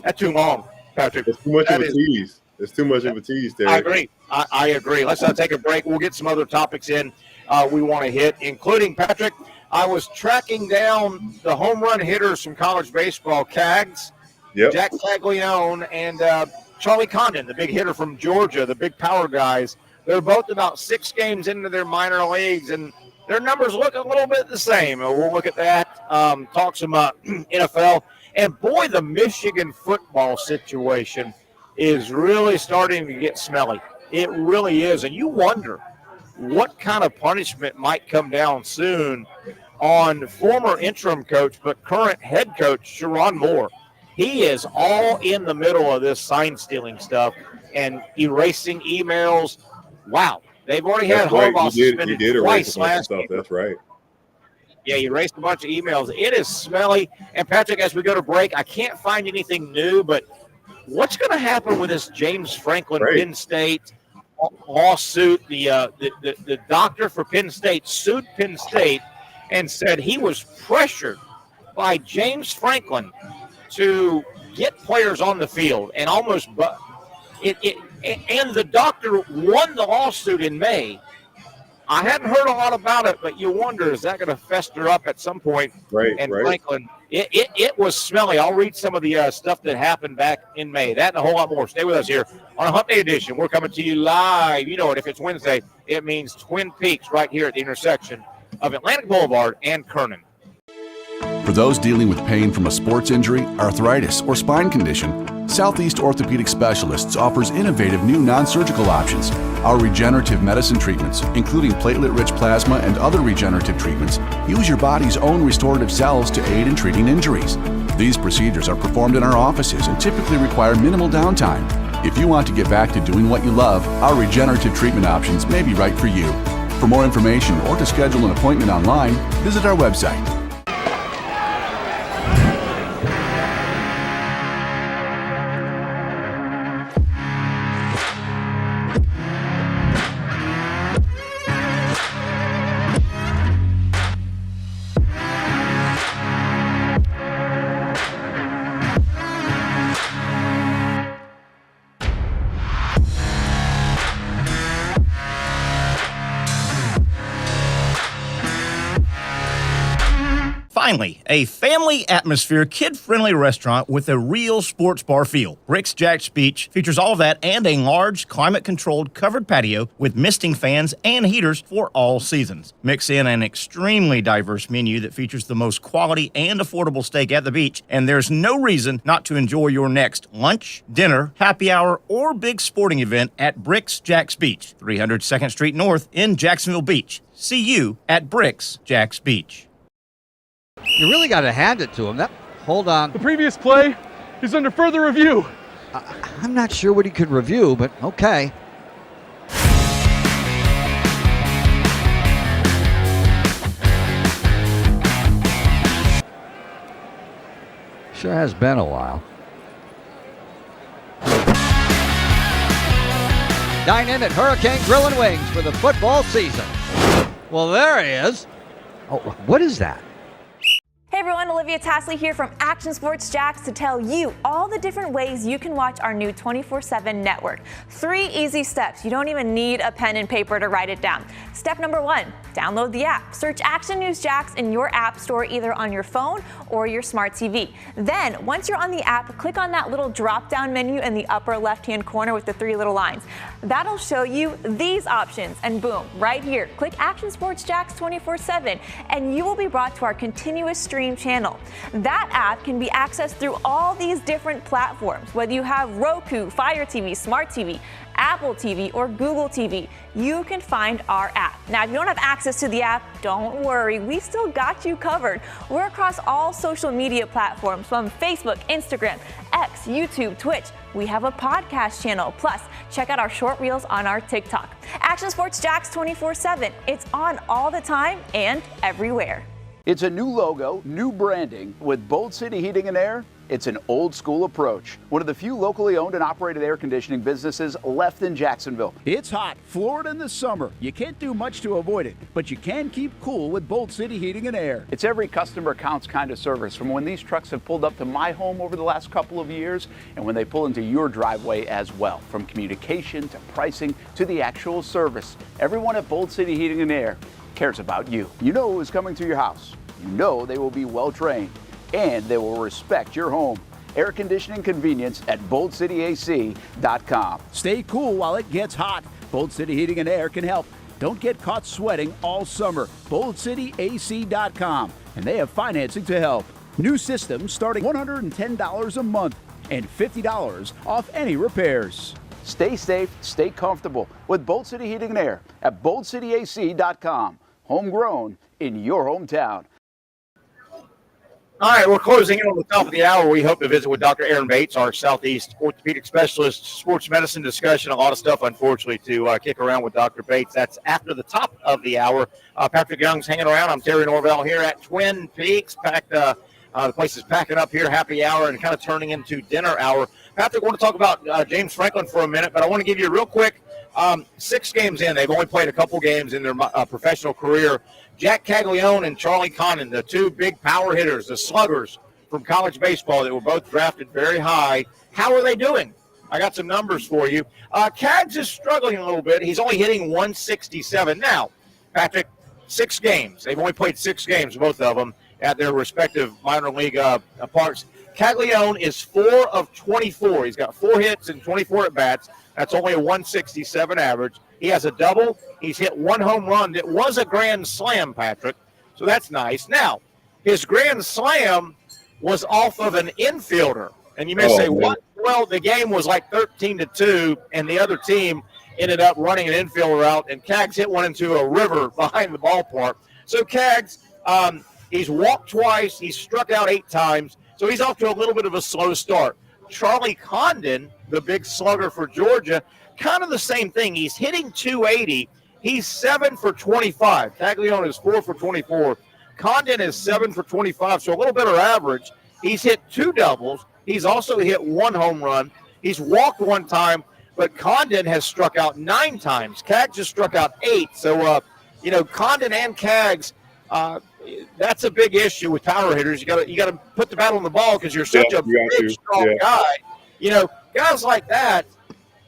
That's too long, Patrick. It's too much of a tease. It's too much of a tease there. I agree. I agree. Let's take a break. We'll get some other topics in we want to hit, including, Patrick, I was tracking down the home run hitters from college baseball, Cags, Jack Taglione, and Charlie Condon, the big hitter from Georgia, the big power guys. They're both about 6 games into their minor leagues, and their numbers look a little bit the same. We'll look at that, talk some NFL. And, boy, the Michigan football situation is really starting to get smelly. It really is. And you wonder what kind of punishment might come down soon on former interim coach but current head coach Sharon Moore. He is all in the middle of this sign-stealing stuff and erasing emails. Wow. They've already had Harbaugh suspended twice last year. That's right. Yeah, he erased a bunch of emails. It is smelly. And, Patrick, as we go to break, I can't find anything new, but what's going to happen with this James Franklin Penn State lawsuit? The doctor for Penn State sued Penn State and said he was pressured by James Franklin to get players on the field and almost and the doctor won the lawsuit in May. I hadn't heard a lot about it, but you wonder, is that going to fester up at some point? Franklin, it was smelly. I'll read some of the stuff that happened back in May. That and a whole lot more. Stay with us here on a Hump Day edition. We're coming to you live. You know it. If it's Wednesday, it means Twin Peaks right here at the intersection of Atlantic Boulevard and Kernan. For those dealing with pain from a sports injury, arthritis, or spine condition, Southeast Orthopedic Specialists offers innovative new non-surgical options. Our regenerative medicine treatments, including platelet-rich plasma and other regenerative treatments, use your body's own restorative cells to aid in treating injuries. These procedures are performed in our offices and typically require minimal downtime. If you want to get back to doing what you love, our regenerative treatment options may be right for you. For more information or to schedule an appointment online, visit our website. Finally, a family atmosphere, kid-friendly restaurant with a real sports bar feel. Rick's Jack's Beach features all of that and a large, climate-controlled covered patio with misting fans and heaters for all seasons. Mix in an extremely diverse menu that features the most quality and affordable steak at the beach, and there's no reason not to enjoy your next lunch, dinner, happy hour, or big sporting event at Rick's Jack's Beach, 300 2nd Street North in Jacksonville Beach. See you at Rick's Jack's Beach. You really got to hand it to him. Hold on. The previous play is under further review. I'm not sure what he could review, but okay. Sure has been a while. Dine in at Hurricane Grill and Wings for the football season. Well, there he is. Oh, what is that? Hey everyone, Olivia Tasley here from Action Sports Jacks to tell you all the different ways you can watch our new 24/7 network. 3 easy steps. You don't even need a pen and paper to write it down. Step number 1, download the app. Search Action News Jacks in your app store either on your phone or your smart TV. Then, once you're on the app, click on that little drop-down menu in the upper left-hand corner with the 3 little lines. That'll show you these options, and boom, right here, click Action Sports Jacks 24/7, and you will be brought to our continuous stream channel. That app can be accessed through all these different platforms. Whether you have Roku, Fire TV, Smart TV, Apple TV, or Google TV, you can find our app. Now, if you don't have access to the app, don't worry, we still got you covered. We're across all social media platforms from Facebook, Instagram, X, YouTube, Twitch. We have a podcast channel. Plus, check out our short reels on our TikTok. Action Sports Jacks 24/7. It's on all the time and everywhere. It's a new logo, new branding with Bold City Heating and Air. It's an old school approach. One of the few locally owned and operated air conditioning businesses left in Jacksonville. It's hot, Florida in the summer. You can't do much to avoid it, but you can keep cool with Bolt City Heating and Air. It's every customer counts kind of service, from when these trucks have pulled up to my home over the last couple of years and when they pull into your driveway as well. From communication to pricing to the actual service, everyone at Bolt City Heating and Air cares about you. You know who is coming to your house. You know they will be well trained, and they will respect your home. Air conditioning convenience at BoltCityAC.com. Stay cool while it gets hot. Bolt City Heating and Air can help. Don't get caught sweating all summer. BoltCityAC.com. And they have financing to help. New systems starting $110 a month and $50 off any repairs. Stay safe, stay comfortable with Bolt City Heating and Air at BoltCityAC.com. Homegrown in your hometown. All right, we're closing in on the top of the hour. We hope to visit with Dr. Aaron Bates, our Southeast Orthopedic Specialist, sports medicine discussion. A lot of stuff, unfortunately, to kick around with Dr. Bates. That's after the top of the hour. Patric Young's hanging around. I'm Terry Norvelle here at Twin Peaks. The place is packing up here, happy hour, and kind of turning into dinner hour. Patric, I want to talk about James Franklin for a minute, but I want to give you a real quick 6 games in. They've only played a couple games in their professional career. Jack Caglione and Charlie Condon, the two big power hitters, the sluggers from college baseball that were both drafted very high. How are they doing? I got some numbers for you. Cags is struggling a little bit. He's only hitting 167. Now, Patrick, 6 games. They've only played 6 games, both of them, at their respective minor league parks. Caglione is 4 of 24. He's got 4 hits and 24 at-bats. That's only a 167 average. He has a double. He's hit 1 home run. It was a grand slam, Patrick, so that's nice. Now, his grand slam was off of an infielder. And you may say, what? Well, the game was like 13-2, and the other team ended up running an infielder out, and Cags hit one into a river behind the ballpark. So Cags, he's walked twice. He's struck out 8 times. So he's off to a little bit of a slow start. Charlie Condon, the big slugger for Georgia, kind of the same thing. He's hitting 280. He's 7 for 25. Caglione is 4 for 24. Condon is 7 for 25, so a little better average. He's hit 2 doubles. He's also hit 1 home run. He's walked 1 time, but Condon has struck out 9 times. Cags has struck out 8. So, Condon and Cags, that's a big issue with power hitters. You got to put the bat on the ball because you're such a big, strong guy. Guys like that,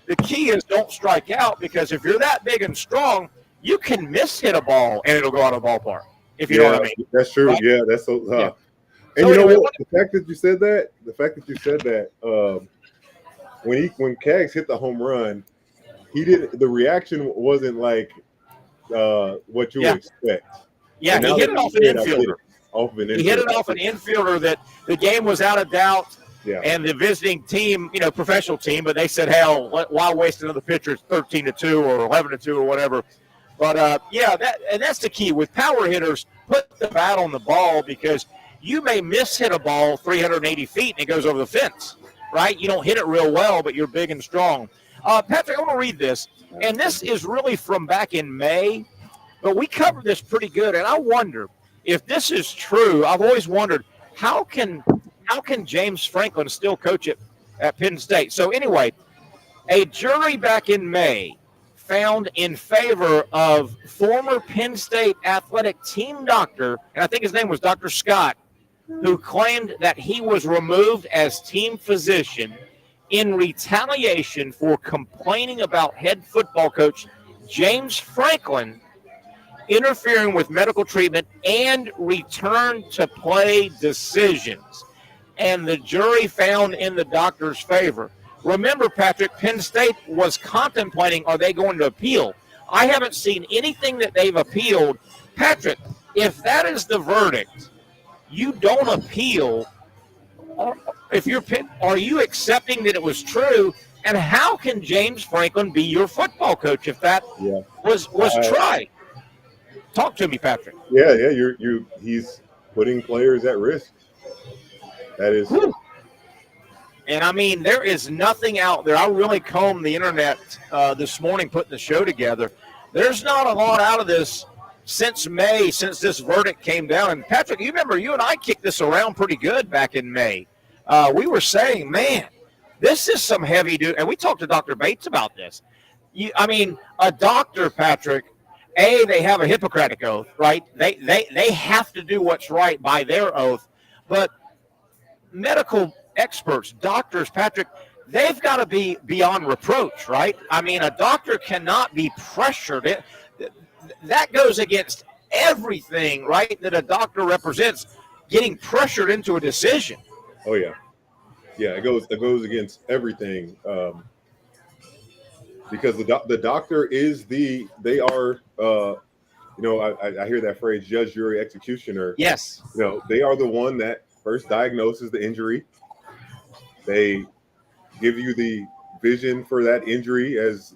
the key is don't strike out, because if you're that big and strong, you can miss-hit a ball and it'll go out of the ballpark, if you know what I mean. That's true. Right? Yeah, that's so – And so you know what? The fact that you said that, when Cags hit the home run, the reaction wasn't like what you would expect. Yeah, he hit it off an infielder. He hit it off an infielder that the game was out of doubt. Yeah. And the visiting team, professional team, but they said, hell, why waste another pitcher? It's 13-2 or 11-2 or whatever. But, that's the key. With power hitters, put the bat on the ball, because you may miss-hit a ball 380 feet and it goes over the fence, right? You don't hit it real well, but you're big and strong. Patric, I want to read this. And this is really from back in May, but we covered this pretty good. And I wonder if this is true. I've always wondered, how can James Franklin still coach at Penn State? So anyway, a jury back in May found in favor of former Penn State athletic team doctor, and I think his name was Dr. Scott, who claimed that he was removed as team physician in retaliation for complaining about head football coach James Franklin interfering with medical treatment and return to play decisions. And the jury found in the doctor's favor. Remember, Patrick, Penn State was contemplating, are they going to appeal? I haven't seen anything that they've appealed. Patrick, if that is the verdict, you don't appeal. Are you accepting that it was true? And how can James Franklin be your football coach if that was tried? Talk to me, Patrick. Yeah, he's putting players at risk. That is. And, I mean, there is nothing out there. I really combed the internet this morning putting the show together. There's not a lot out of this since May, since this verdict came down. And, Patrick, you remember you and I kicked this around pretty good back in May. we were saying, man, this is some heavy duty. And we talked to Dr. Bates about this. A doctor, Patrick, they have a Hippocratic oath, right? They have to do what's right by their oath. But medical experts, doctors, Patrick, they've got to be beyond reproach, right? A doctor cannot be pressured. That goes against everything, right, that a doctor represents, getting pressured into a decision. Oh, yeah. Yeah, it goes against everything. Because the doctor is I hear that phrase, judge, jury, executioner. Yes. They are the one that first diagnoses the injury. They give you the vision for that injury as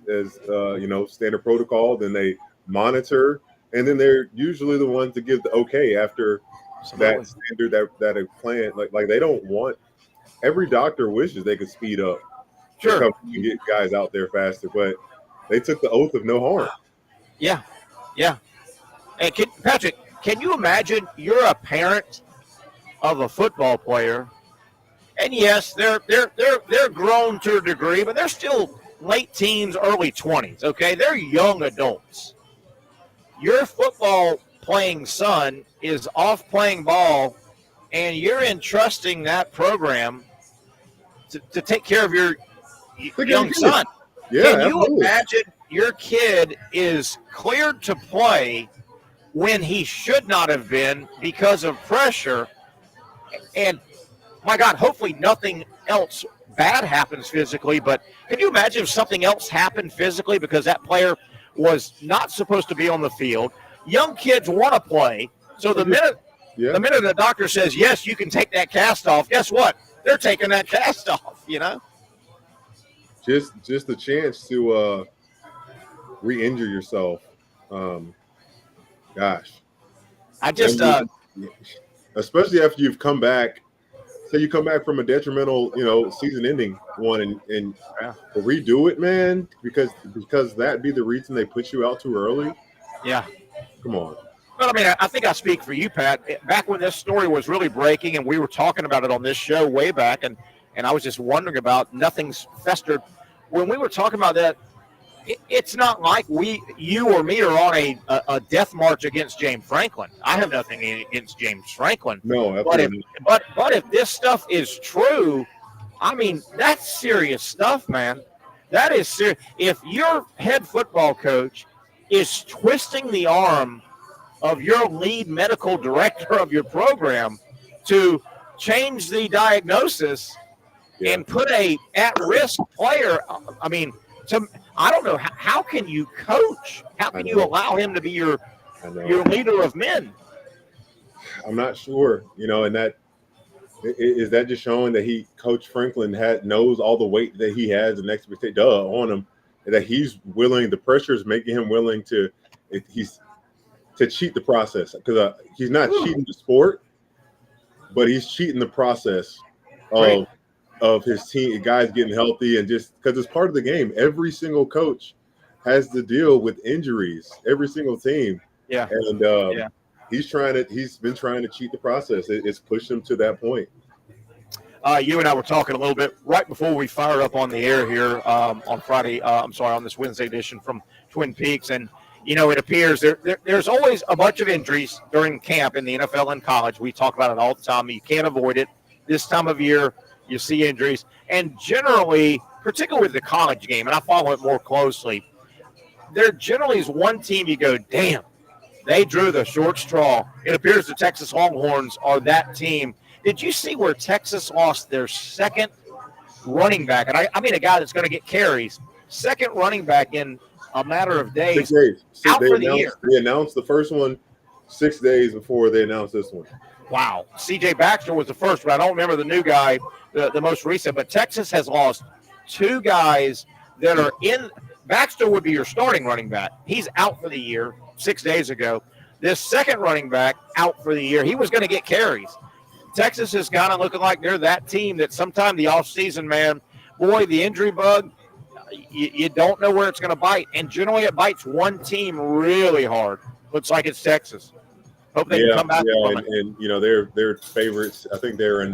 standard protocol. Then they monitor, and then they're usually the ones to give the okay after that standard that a plan. Like they don't want. Every doctor wishes they could speed up. Sure. To get guys out there faster, but they took the oath of no harm. Yeah. And Patrick, can you imagine you're a parent of a football player, and yes, they're grown to a degree, but they're still late teens, early 20s. Okay, they're young adults. Your football playing son is off playing ball, and you're entrusting that program to take care of your young son. Yeah, can you absolutely. imagine your kid is cleared to play when he should not have been because of pressure? And my God, hopefully nothing else bad happens physically, but can you imagine if something else happened physically because that player was not supposed to be on the field? Young kids want to play, so the minute the doctor says, yes, you can take that cast off, guess what? They're taking that cast off, Just the chance to re-injure yourself. Gosh. I just especially after you've come back. Say you come back from a detrimental, season-ending one, and to redo it, man, because that'd be the reason they put you out too early. Yeah. Come on. Well, I think I speak for you, Pat. Back when this story was really breaking, and we were talking about it on this show way back, and I was just wondering about nothing's festered. When we were talking about that, it's not like you or me are on a death march against James Franklin. I have nothing against James Franklin. No, absolutely. But if this stuff is true, that's serious stuff, man. That is serious. If your head football coach is twisting the arm of your lead medical director of your program to change the diagnosis and put a at-risk player, I don't know, how can you coach? How can you allow him to be your leader of men? I'm not sure, and that is that just showing that Coach Franklin knows all the weight that he has and expectation on him, and that he's willing. The pressure is making him willing to cheat the process, because he's not cheating the sport, but he's cheating the process of his team, guys getting healthy, and just because it's part of the game. Every single coach has to deal with injuries. Every single team. Yeah. And he's been trying to cheat the process. It's pushed him to that point. You and I were talking a little bit right before we fired up on the air here on Friday. On this Wednesday edition from Twin Peaks, and it appears there's always a bunch of injuries during camp in the NFL and college. We talk about it all the time. You can't avoid it. This time of year, you see injuries, and generally, particularly with the college game, and I follow it more closely, there generally is one team you go, damn, they drew the short straw. It appears the Texas Longhorns are that team. Did you see where Texas lost their second running back? And I mean a guy that's going to get carries. Second running back in a matter of days. 6 days. Out for the year. They announced the first one 6 days before they announced this one. Wow. C.J. Baxter was the first, but I don't remember the new guy, the most recent. But Texas has lost two guys that are in. Baxter would be your starting running back. He's out for the year 6 days ago. This second running back out for the year. He was going to get carries. Texas is kind of looking like they're that team that sometime the offseason, man, boy, the injury bug, you don't know where it's going to bite. And generally it bites one team really hard. Looks like it's Texas. Hope they can come back from it. And they're favorites. I think they're in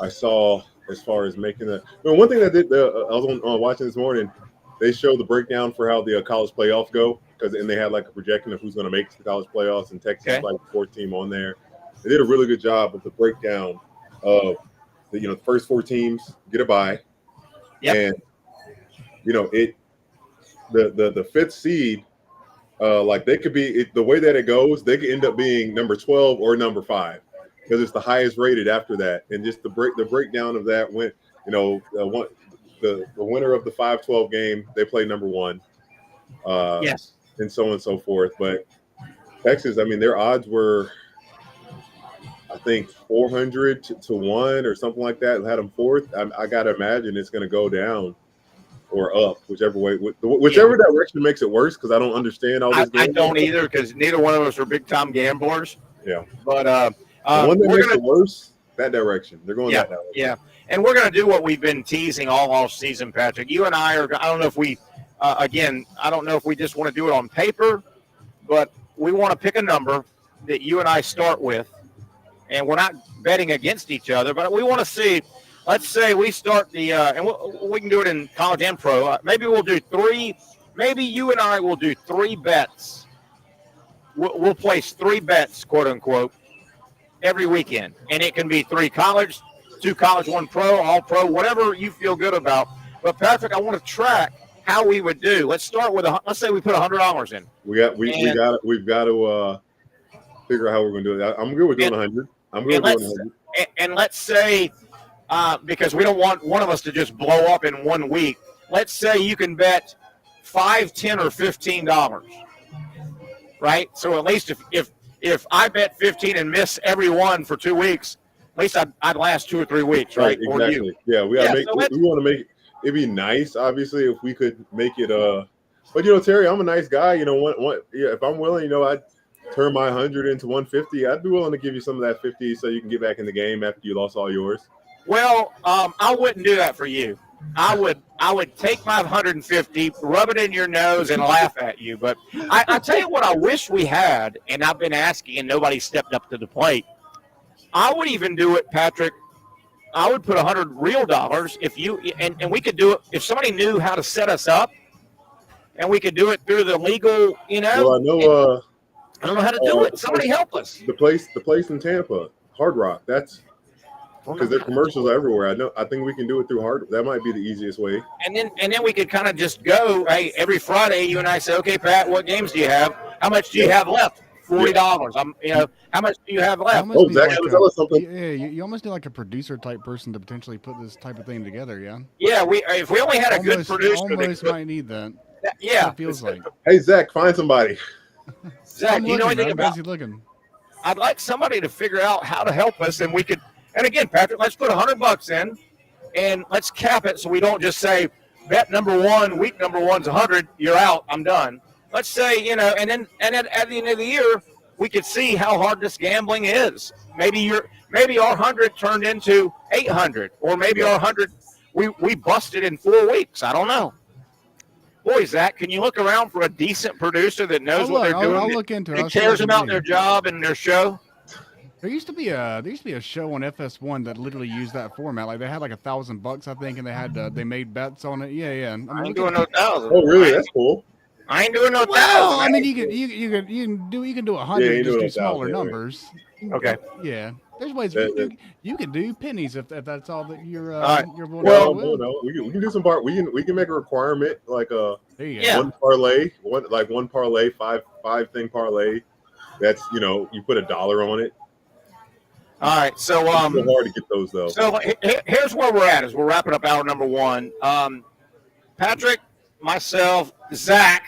I saw as far as making the. One thing that I was watching this morning. They show the breakdown for how the college playoffs go, and they had like a projection of who's going to make the college playoffs, and Texas is like the fourth team on there. They did a really good job of the breakdown of the first four teams get a bye, and the fifth seed, like they could be the way that it goes, they could end up being number 12 or number 5 because it's the highest rated after that, and just the breakdown of that went the winner of the 5-12 game, they play number 1. Yes. And so on and so forth. But Texas, I mean, their odds were, I think, 400 to 1 or something like that. Had them fourth. I got to imagine it's going to go down or up, whichever way. Whichever direction makes it worse, because I don't understand all this. I don't either, because neither one of us are big-time gamblers. Yeah. But the one that makes it worse, that direction. They're going that direction. Yeah. And we're going to do what we've been teasing all off season, Patrick. You and I are. I don't know if we, I don't know if we just want to do it on paper, but we want to pick a number that you and I start with, and we're not betting against each other, but we want to see. Let's say we start and we can do it in college and pro. Maybe we'll do 3. Maybe you and I will do 3 bets. We'll place 3 bets, quote unquote, every weekend, and it can be 3 college. 2 college, 1 pro, all pro, whatever you feel good about. But Patrick, I want to track how we would do. Let's start with let's say we put $100 in. We've got to figure out how we're going to do it. I'm good with doing 100. I'm good with doing 100. And let's say because we don't want one of us to just blow up in 1 week. Let's say you can bet $5, $10, or $15. Right? So at least if I bet 15 and miss every one for 2 weeks. At least I'd last 2 or 3 weeks, right? Exactly. Or you. Yeah, we want to make it. It'd be nice, obviously, if we could make it. But Terry, I'm a nice guy. If I'm willing, I'd turn my 100 into 150. I'd be willing to give you some of that 50 so you can get back in the game after you lost all yours. Well, I wouldn't do that for you. I would take my 150, rub it in your nose, and laugh at you. But I tell you what, I wish we had, and I've been asking, and nobody stepped up to the plate. I would even do it, Patrick. I would put $100 real dollars if you and we could do it if somebody knew how to set us up, and we could do it through the legal. Well, I know. I don't know how to do it. Somebody help us. The place in Tampa, Hard Rock. That's because their commercials are everywhere. I think we can do it through Hard. That might be the easiest way. And then we could kind of just go. Hey, every Friday, you and I say, okay, Pat, what games do you have? How much do you have left? $40. How much do you have left? Oh, Zach, tell us something. Yeah, you almost need like a producer type person to potentially put this type of thing together. Yeah. Yeah, if we only had a good producer, almost might need that. Yeah, it feels like. Hey, Zach, find somebody. Zach, you know anything about? Looking. I'd like somebody to figure out how to help us, and we could. And again, Patrick, let's put $100 in, and let's cap it so we don't just say bet number 1, week number 1's 100. You're out. I'm done. Let's say, and then at the end of the year, we could see how hard this gambling is. Maybe our 100 turned into 800, or maybe our 100 we busted in 4 weeks. I don't know. Boy, Zach, can you look around for a decent producer that knows what they're doing? I'll look into it. That cares about their job and their show. There used to be a show on FS1 that literally used that format. Like they had like $1,000, I think, and they made bets on it. Yeah. I ain't doing no 1,000. Oh, really? That's cool. I ain't doing no 1,000. Well, I mean, you can do 100. Yeah, just do smaller numbers. Okay. Yeah. There's ways you can do pennies if that's all that you're willing to do. No, we can do some part. We can make a requirement like one parlay, one parlay, five thing parlay. That's you put $1 on it. All right, so it's hard to get those though. So here's where we're at as we're wrapping up hour number 1. Patrick, myself, Zach.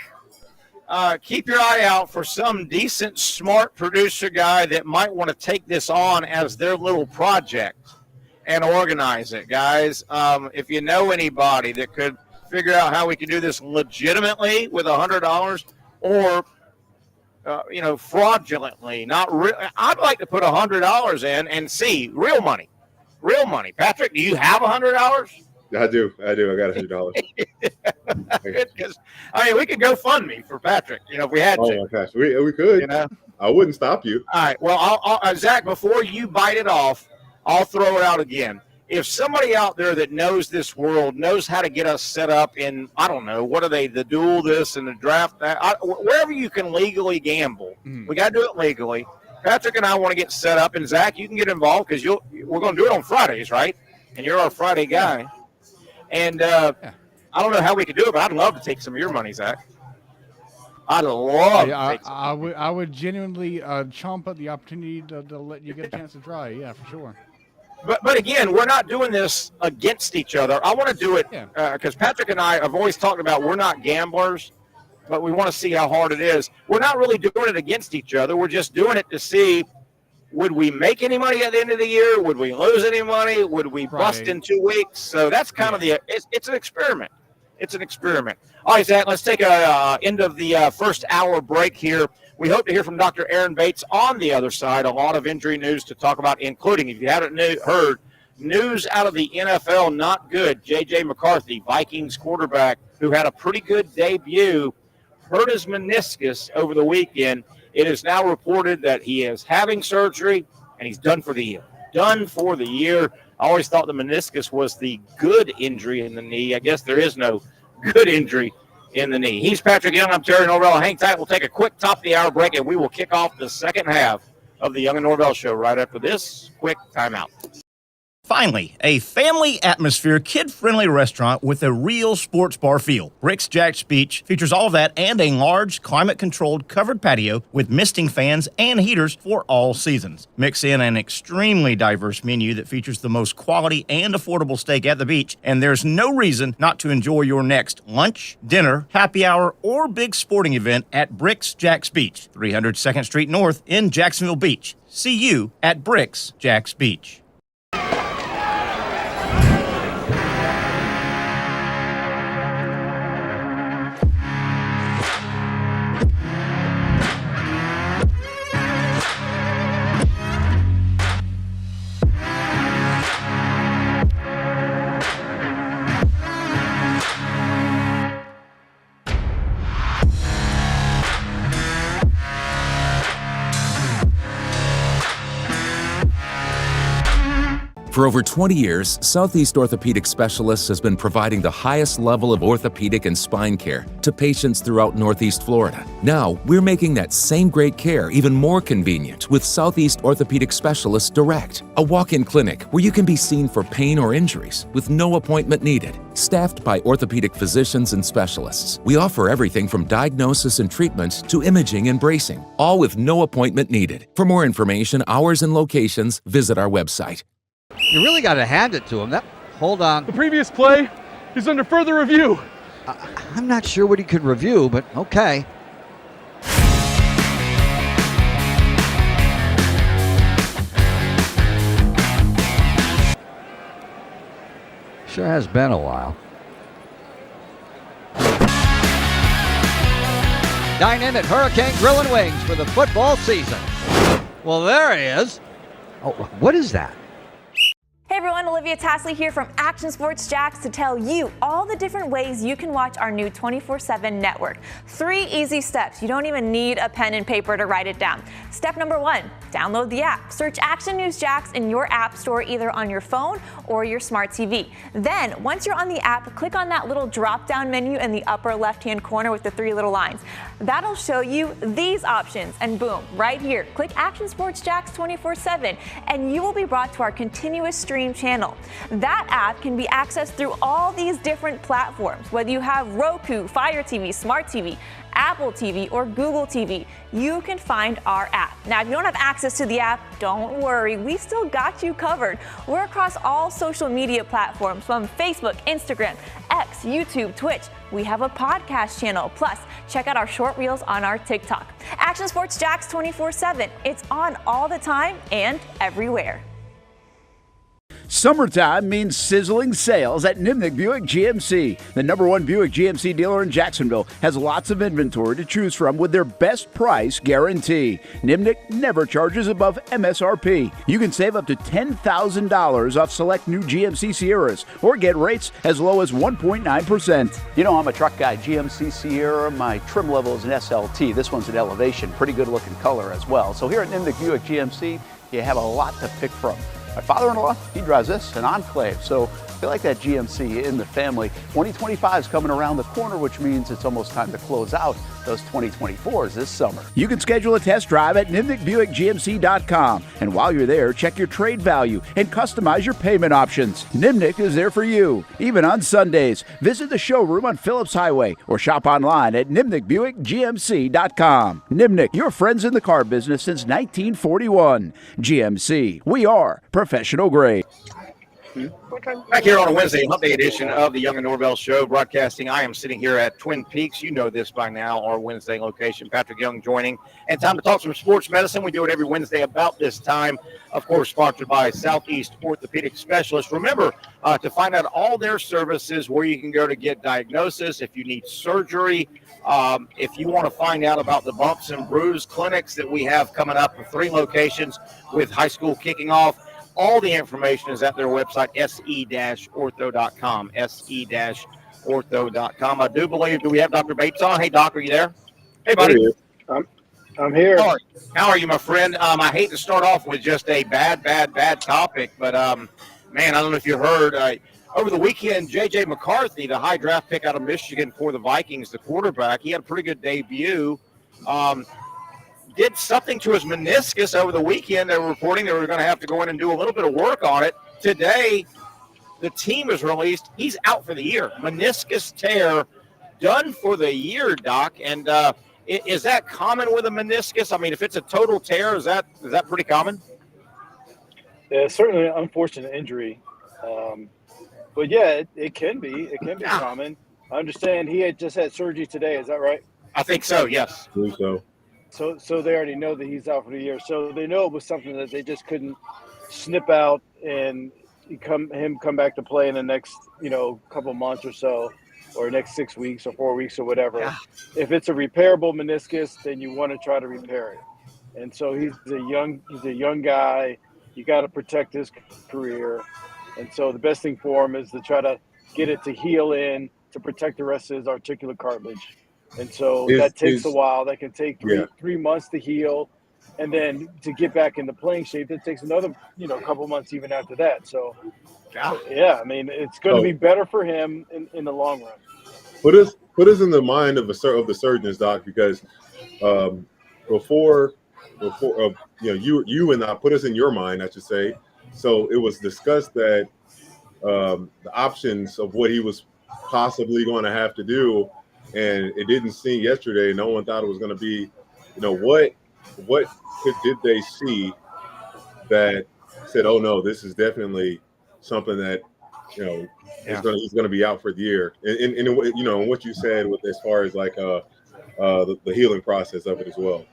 Keep your eye out for some decent, smart producer guy that might want to take this on as their little project and organize it, guys. If you know anybody that could figure out how we can do this legitimately with $100 or, fraudulently, not real. I'd like to put $100 in and see real money. Patrick, do you have $100? I do. I got $100. Because we could go fund me for Patrick. If we had to. Oh my gosh, we could. I wouldn't stop you. All right. Well, Zach, before you bite it off, I'll throw it out again. if somebody out there that knows this world, knows how to get us set up in, I don't know, what are they, the duel this and the draft that, wherever you can legally gamble, we got to do it legally. Patrick and I want to get set up, and Zach, you can get involved because we're going to do it on Fridays, right? And you're our Friday guy. And I don't know how we could do it, but I'd love to take some of your money, Zach. I'd love to take some. I would genuinely chomp at the opportunity to let you get a chance to try. Yeah, for sure. But again, we're not doing this against each other. I want to do it because Patrick and I have always talked about we're not gamblers, but we want to see how hard it is. We're not really doing it against each other. We're just doing it to see, would we make any money at the end of the year? Would we lose any money? Would we bust in 2 weeks? So that's kind of it's an experiment. It's an experiment. All right, Zach, let's take a end of the first hour break here. We hope to hear from Dr. Aaron Bates on the other side. A lot of injury news to talk about, including, if you haven't heard, news out of the NFL, not good. J.J. McCarthy, Vikings quarterback, who had a pretty good debut, hurt his meniscus over the weekend. It is now reported that he is having surgery, and he's done for the year. Done for the year. I always thought the meniscus was the good injury in the knee. I guess there is no good injury in the knee. He's Patrick Young. I'm Terry Norvelle. Hang tight. We'll take a quick top-of-the-hour break, and we will kick off the second half of the Young and Norvell Show right after this quick timeout. Finally, a family atmosphere, kid-friendly restaurant with a real sports bar feel. Rick's Jack's Beach features all of that and a large, climate-controlled covered patio with misting fans and heaters for all seasons. Mix in an extremely diverse menu that features the most quality and affordable steak at the beach, and there's no reason not to enjoy your next lunch, dinner, happy hour, or big sporting event at Rick's Jack's Beach, 300 2nd Street North in Jacksonville Beach. See you at Rick's Jack's Beach. For over 20 years, Southeast Orthopedic Specialist has been providing the highest level of orthopedic and spine care to patients throughout Northeast Florida. Now, we're making that same great care even more convenient with Southeast Orthopedic Specialist Direct, a walk-in clinic where you can be seen for pain or injuries with no appointment needed. Staffed by orthopedic physicians and specialists, we offer everything from diagnosis and treatment to imaging and bracing, all with no appointment needed. For more information, hours, and locations, visit our website. You really got to hand it to him. Hold on. The previous play is under further review. I'm not sure what he could review, but okay. Sure has been a while. Dynamic Hurricane Grill and Wings for the football season. Well, there he is. Oh, what is that? Hey everyone, Olivia Tasley here from Action Sports Jacks to tell you all the different ways you can watch our new 24/7 network. 3 easy steps. You don't even need a pen and paper to write it down. Step number 1, download the app. Search Action News Jacks in your app store either on your phone or your smart TV. Then, once you're on the app, click on that little drop-down menu in the upper left-hand corner with the 3 little lines. That'll show you these options, and boom, right here, click Action Sports Jacks 24/7, and you will be brought to our continuous stream channel. That app can be accessed through all these different platforms. Whether you have Roku, Fire TV, Smart TV, Apple TV, or Google TV, you can find our app. Now, if you don't have access to the app, don't worry, we still got you covered. We're across all social media platforms from Facebook, Instagram, X, YouTube, Twitch. We have a podcast channel. Plus, check out our short reels on our TikTok. Action Sports Jacks 24/7. It's on all the time and everywhere. Summertime means sizzling sales at Nimnick Buick GMC. The #1 Buick GMC dealer in Jacksonville has lots of inventory to choose from with their best price guarantee. Nimnick never charges above MSRP. You can save up to $10,000 off select new GMC Sierras or get rates as low as 1.9%. You know, I'm a truck guy. GMC Sierra, my trim level is an SLT. This one's an Elevation. Pretty good looking color as well. So here at Nimnick Buick GMC, you have a lot to pick from. My father-in-law, he drives this, an Enclave. So I feel like that GMC in the family. 2025 is coming around the corner, which means it's almost time to close out those 2024s this summer. You can schedule a test drive at NimnickBuickGMC.com. And while you're there, check your trade value and customize your payment options. Nimnick is there for you, even on Sundays. Visit the showroom on Phillips Highway or shop online at NimnickBuickGMC.com. Nimnick, your friends in the car business since 1941. GMC, we are professional grade. Back here on a Wednesday, hump day edition of the Young and Norvell Show broadcasting. I am sitting here at Twin Peaks. You know this by now, our Wednesday location. Patric Young joining. And time to talk some sports medicine. We do it every Wednesday about this time. Of course, sponsored by Southeast Orthopedic Specialist. Remember to find out all their services, where you can go to get diagnosis, if you need surgery, if you want to find out about the bumps and bruise clinics that we have coming up in 3 locations with high school kicking off. All the information is at their website, se-ortho.com, se-ortho.com. I do believe, do we have Dr. Bates on? Hey, Doc, are you there? Hey, buddy. I'm here. How are you, my friend? I hate to start off with just a bad topic, but, man, I don't know if you heard. Over the weekend, J.J. McCarthy, the high draft pick out of Michigan for the Vikings, the quarterback, he had a pretty good debut. Did something to his meniscus over the weekend. They were reporting they were going to have to go in and do a little bit of work on it. Today, the team is released. He's out for the year. Meniscus tear, done for the year, Doc. And is that common with a meniscus? I mean, if it's a total tear, is that pretty common? Yeah, certainly an unfortunate injury. But, yeah, it can be. It can be common. I understand he had just had surgery today. Is that right? I think so, yes. I think so. So they already know that he's out for the year. So they know it was something that they just couldn't snip out and come back to play in the next, couple months or so, or next 6 weeks or 4 weeks or whatever. Yeah. If it's a repairable meniscus, then you want to try to repair it. And so he's a young guy. You got to protect his career. And so the best thing for him is to try to get it to heal in to protect the rest of his articular cartilage. And so that takes a while. That can take three months to heal. And then to get back into playing shape, it takes another, couple months even after that. So, yeah, I mean, it's going to be better for him in the long run. Put us in the mind of the surgeons, Doc, because before you and I, put us in your mind, I should say. So it was discussed that the options of what he was possibly going to have to do. And it didn't seem yesterday. No one thought it was going to be, what did they see that said, oh no, this is definitely something that, he's going to be out for the year. And what you said with as far as like the healing process of it as well.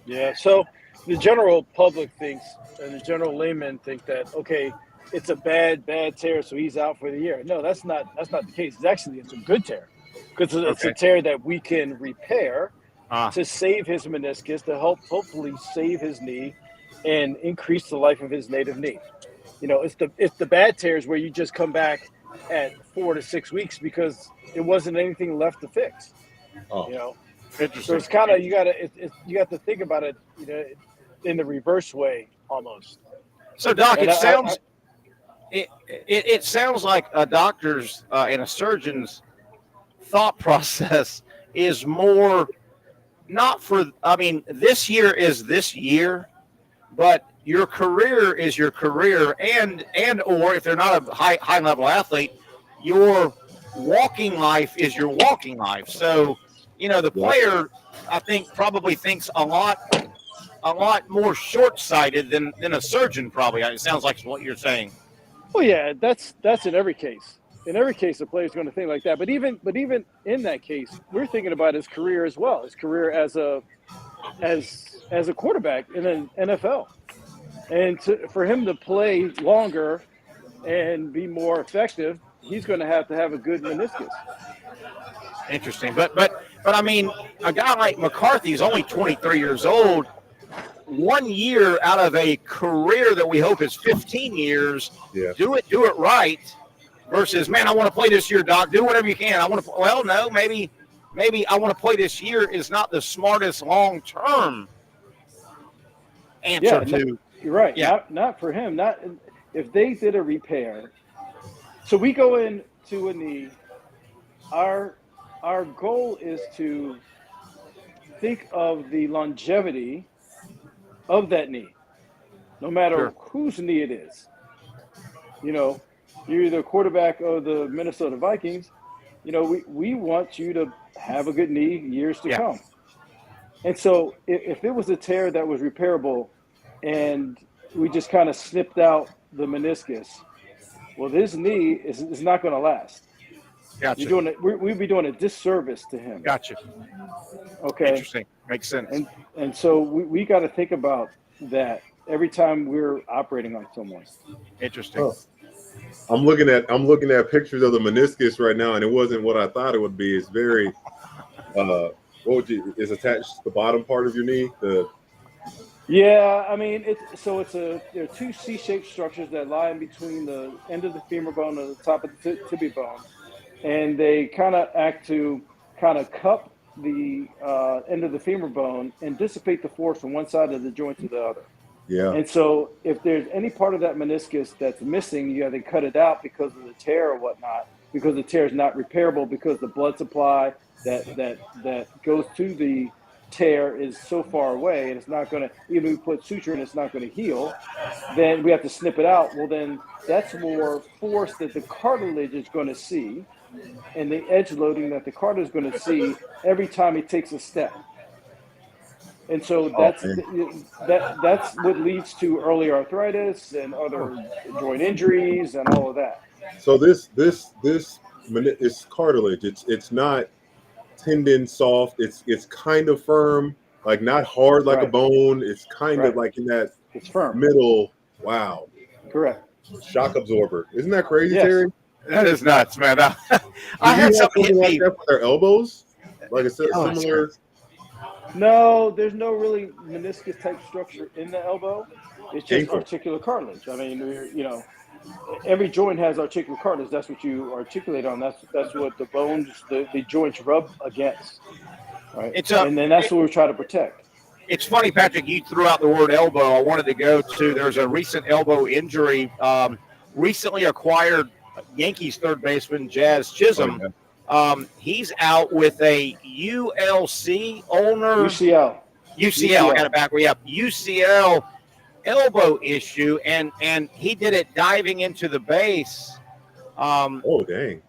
Yeah. So the general public thinks, and the general layman think that, okay, it's a bad tear, so he's out for the year. No, that's not the case. It's a good tear. Because it's a tear that we can repair to save his meniscus, to hopefully save his knee and increase the life of his native knee. It's the bad tears where you just come back at 4 to 6 weeks because it wasn't anything left to fix. So it's kind of you got to think about it, in the reverse way almost. So, Doc, it sounds like a doctor's and a surgeon's thought process is more not for, this year is this year, but your career is your career, and or if they're not a high level athlete, your walking life is your walking life. So, the player, I think, probably thinks a lot more short-sighted than a surgeon probably. It sounds like what you're saying. Well, yeah, that's in every case. In every case, the player's going to think like that. But even in that case, we're thinking about his career as well. His career as a quarterback in an NFL, and for him to play longer and be more effective, he's going to have a good meniscus. Interesting, but I mean, a guy like McCarthy is only 23 years old. 1 year out of a career that we hope is 15 years. Yeah. Do it right. Versus, man, I want to play this year, Doc. Do whatever you can. Maybe I want to play this year is not the smartest long-term answer You're right. Yeah. Not for him. Not if they did a repair. So we go into a knee. Our goal is to think of the longevity of that knee, no matter whose knee it is. You know, you're either quarterback of the Minnesota Vikings. You know, we want you to have a good knee years to come. And so if it was a tear that was repairable and we just kind of snipped out the meniscus, well, this knee is not going to last. Gotcha. We'd be doing a disservice to him. Gotcha. Okay. Interesting. Makes sense. And so we got to think about that every time we're operating on someone. Interesting. Oh. I'm looking at pictures of the meniscus right now, and it wasn't what I thought it would be. It's very is attached to the bottom part of your knee. Yeah, I mean, there are two C-shaped structures that lie in between the end of the femur bone and the top of the tibia bone, and they kind of act to kind of cup the end of the femur bone and dissipate the force from one side of the joint to the other. Yeah. And so if there's any part of that meniscus that's missing, you have to cut it out because of the tear or whatnot, because the tear is not repairable, because the blood supply that goes to the tear is so far away, and it's not going to, even if we put suture in, it's not going to heal, then we have to snip it out. Well, then that's more force that the cartilage is going to see, and the edge loading that the cartilage is going to see every time he takes a step. And so that's what leads to early arthritis and other joint injuries and all of that. So this is cartilage. It's not tendon soft. It's kind of firm, like not hard like a bone. It's kind of like in that middle. Wow. Correct. Shock absorber. Isn't that crazy, Yes. Terry? That is nuts, man. I had had something hit like me. that for their elbows. Like I said, similar. No, there's no really meniscus type structure in the elbow. It's just Ankle. articular cartilage. I mean, every joint has articular cartilage. That's what you articulate on. That's what the bones, the joints rub against. Right. And then that's what we try to protect. It's funny, Patrick, you threw out the word elbow. I wanted to go to, there's a recent elbow injury, recently acquired Yankees third baseman Jazz Chisholm. He's out with a UCL, I got it back. We have UCL elbow issue, and he did it diving into the base. Oh, dang.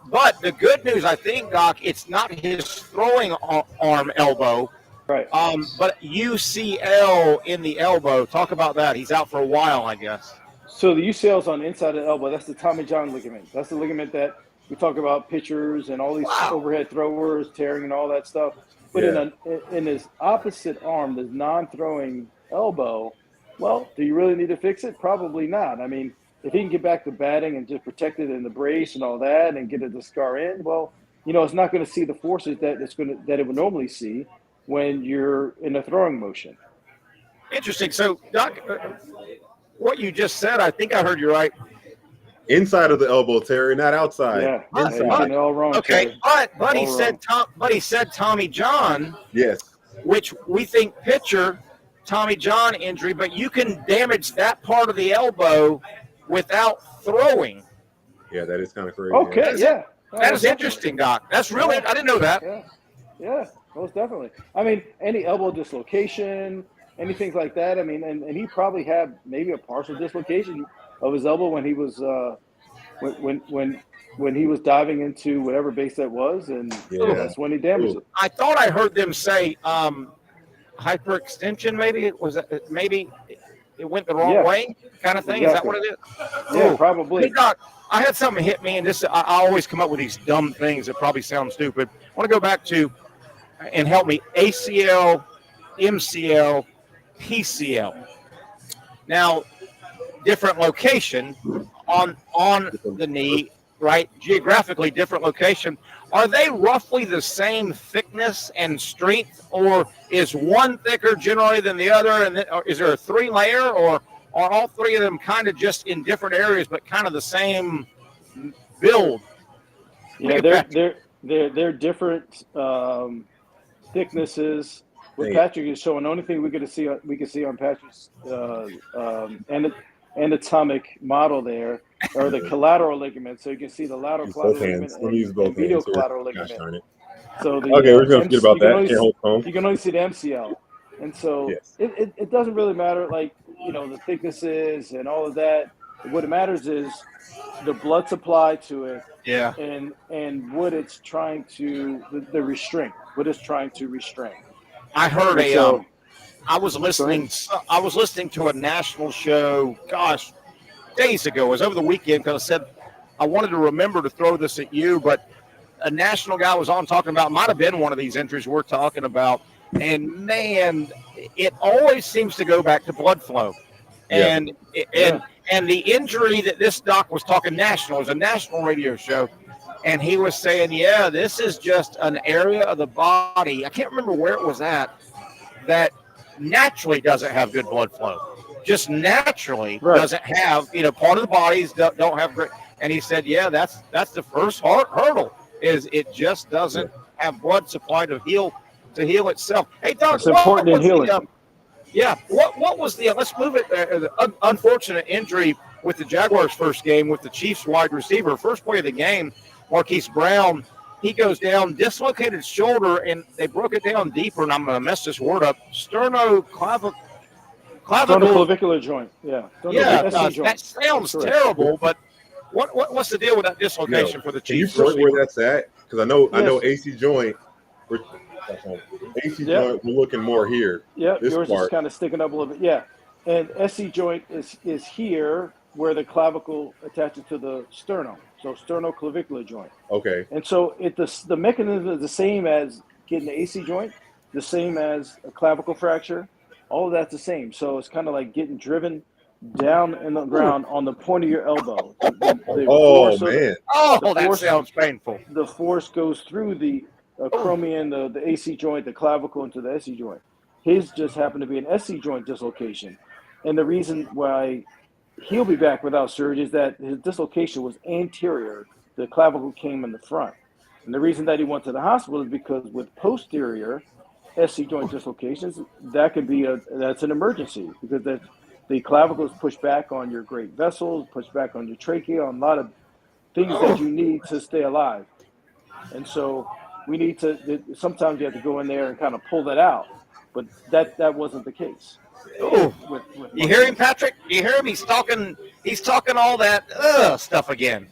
But the good news, I think, Doc, it's not his throwing arm elbow. Right. But UCL in the elbow. Talk about that. He's out for a while, I guess. So the UCL is on the inside of the elbow. That's the Tommy John ligament. That's the ligament that we talk about pitchers and all these overhead throwers tearing and all that stuff. But in his opposite arm, the non-throwing elbow, well, do you really need to fix it? Probably not. I mean, if he can get back to batting and just protect it in the brace and all that and get the scar in, well, it's not going to see the forces that it would normally see when you're in a throwing motion. Interesting. So, Doc, what you just said, I think I heard you right. Inside of the elbow, Terry, not outside. Yeah, inside. All wrong. Okay, but he said Tommy John. Yes. Which we think pitcher Tommy John injury, but you can damage that part of the elbow without throwing. Yeah, that is kind of crazy. Okay, yeah. That is interesting, Doc. That's really, I didn't know that. Yeah, most definitely. I mean, any elbow dislocation, anything like that. I mean, and he probably had maybe a partial dislocation of his elbow when he was when he was diving into whatever base that was, and that's when he damaged it. I thought I heard them say hyperextension. Maybe it went the wrong way, kind of thing. Exactly. Is that what it is? Yeah, probably. Hey, Doc, I had something hit me, and I always come up with these dumb things that probably sound stupid. I want to go back to and help me. ACL, MCL, PCL. Now, different location on the knee, right? Geographically different location. Are they roughly the same thickness and strength, or is one thicker generally than the other? Or is there a three-layer, or are all three of them kind of just in different areas but kind of the same build? Yeah, they're different thicknesses what Patric is showing, the only thing we could see on Patric's anatomic model there are the collateral ligaments. So you can see the lateral collateral ligament and medial collateral ligament. So okay, we're going to forget about that. You can only see the MCL. And so it doesn't really matter, like, the thicknesses and all of that. What matters is the blood supply to it. Yeah. And what it's trying to, the restraint, what it's trying to restrain. I heard I was listening to a national show, gosh, days ago. It was over the weekend because I said I wanted to remember to throw this at you, but a national guy was on talking about, might have been one of these injuries we're talking about. And man, it always seems to go back to blood flow. And the injury that this doc was talking national, it was a national radio show, and he was saying, this is just an area of the body, I can't remember where it was at, that naturally doesn't have good blood flow. Just naturally doesn't have, part of the bodies don't have great. And he said, that's the first hurdle, is it just doesn't have blood supply to heal itself. Hey, Doc, it's important in healing. What was the, let's move it, the unfortunate injury with the Jaguars' first game with the Chiefs wide receiver, first play of the game, Marquise Brown, he goes down, dislocated shoulder, and they broke it down deeper, and I'm going to mess this word up, sternoclavicular joint. That sounds terrible, but what's the deal with that dislocation for the Chiefs? Can you show where that's at? Because I know AC joint, joint, we're looking more here. Yeah, yours is kind of sticking up a little bit. Yeah, and SC joint is here where the clavicle attaches to the sternum, so sternoclavicular joint. Okay. And so the mechanism is the same as getting the AC joint, the same as a clavicle fracture. All of that's the same. So it's kind of like getting driven down in the ground on the point of your elbow. That sounds painful. The force goes through the acromion, the AC joint, the clavicle into the SC joint. His just happened to be an SC joint dislocation. And the reason why he'll be back without surgery is that his dislocation was anterior. The clavicle came in the front. And the reason that he went to the hospital is because with posterior SC joint dislocations, that's an emergency, because the clavicle is pushed back on your great vessels, pushed back on your trachea, on a lot of things that you need to stay alive. And so we need to, sometimes you have to go in there and kind of pull that out, but that wasn't the case. You hear him, Patrick? You hear him? He's talking all that stuff again.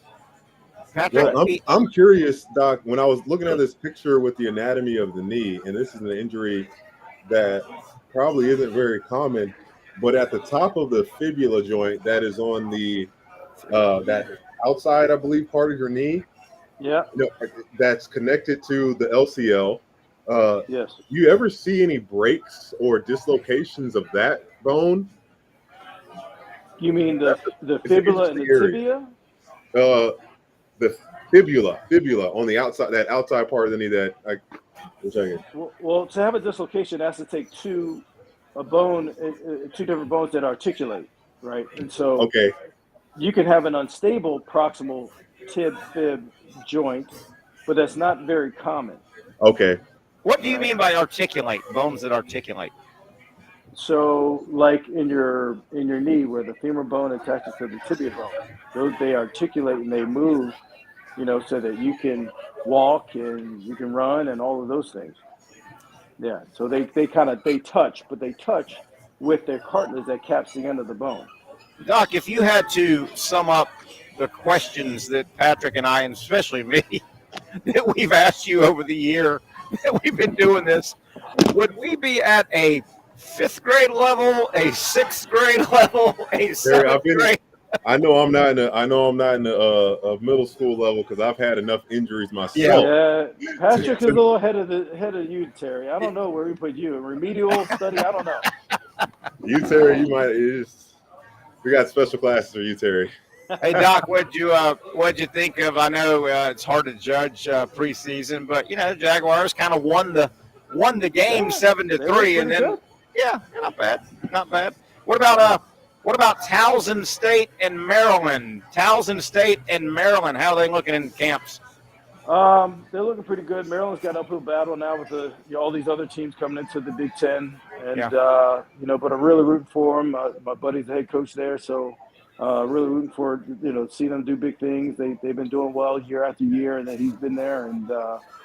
Patrick, well, I'm curious, Doc, when I was looking at this picture with the anatomy of the knee, and this is an injury that probably isn't very common, but at the top of the fibula joint that is on the that outside, I believe, part of your knee, that's connected to the LCL. Yes. You ever see any breaks or dislocations of that bone? You mean the fibula and the tibia? The fibula on the outside, that outside part of the knee Well, to have a dislocation, it has to take two different bones that articulate, right? And so you can have an unstable proximal tib-fib joint, but that's not very common. Okay. What do you mean by articulate? Bones that articulate? So, like in your knee, where the femur bone attaches to the tibia bone, they articulate and they move, so that you can walk and you can run and all of those things. Yeah. So they touch, but they touch with their cartilage that caps the end of the bone. Doc, if you had to sum up the questions that Patrick and I, and especially me, that we've asked you over the year that we've been doing this, would we be at a 5th grade level, a 6th grade level, a 7th grade? I know I'm not in the middle school level because I've had enough injuries myself. Yeah, Patrick is a little ahead of you, Terry. I don't know where we put you in remedial study. I don't know. You, Terry, we got special classes for you, Terry. Hey, Doc, what'd you think of? I know it's hard to judge preseason, but Jaguars kind of won the game 7-3, and then not bad. What about Towson State and Maryland? How are they looking in camps? They're looking pretty good. Maryland's got an uphill battle now with all these other teams coming into the Big Ten, and but I'm really rooting for them. My buddy's the head coach there, so really rooting for see them do big things. They've been doing well year after year, and that he's been there, and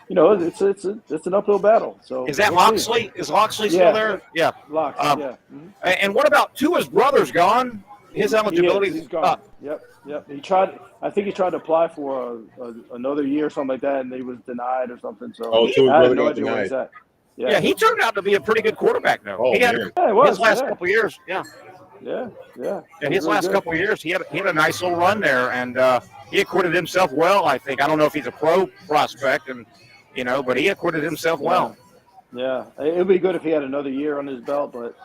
it's an uphill battle. So is that Loxley? Is Loxley still there? Yeah, Lox. Yeah. Mm-hmm. And what about Tua's brother's gone? His eligibility he's gone. Up. Yep. He tried. I think he tried to apply for another year or something like that, and he was denied or something. So I had no idea where he's at. Yeah, he turned out to be a pretty good quarterback, though. Oh, he had his last couple years. Yeah. And his last couple of years, he had a nice little run there, and he acquitted himself well. I think. I don't know if he's a pro prospect, but he acquitted himself well. Yeah, it would be good if he had another year on his belt, but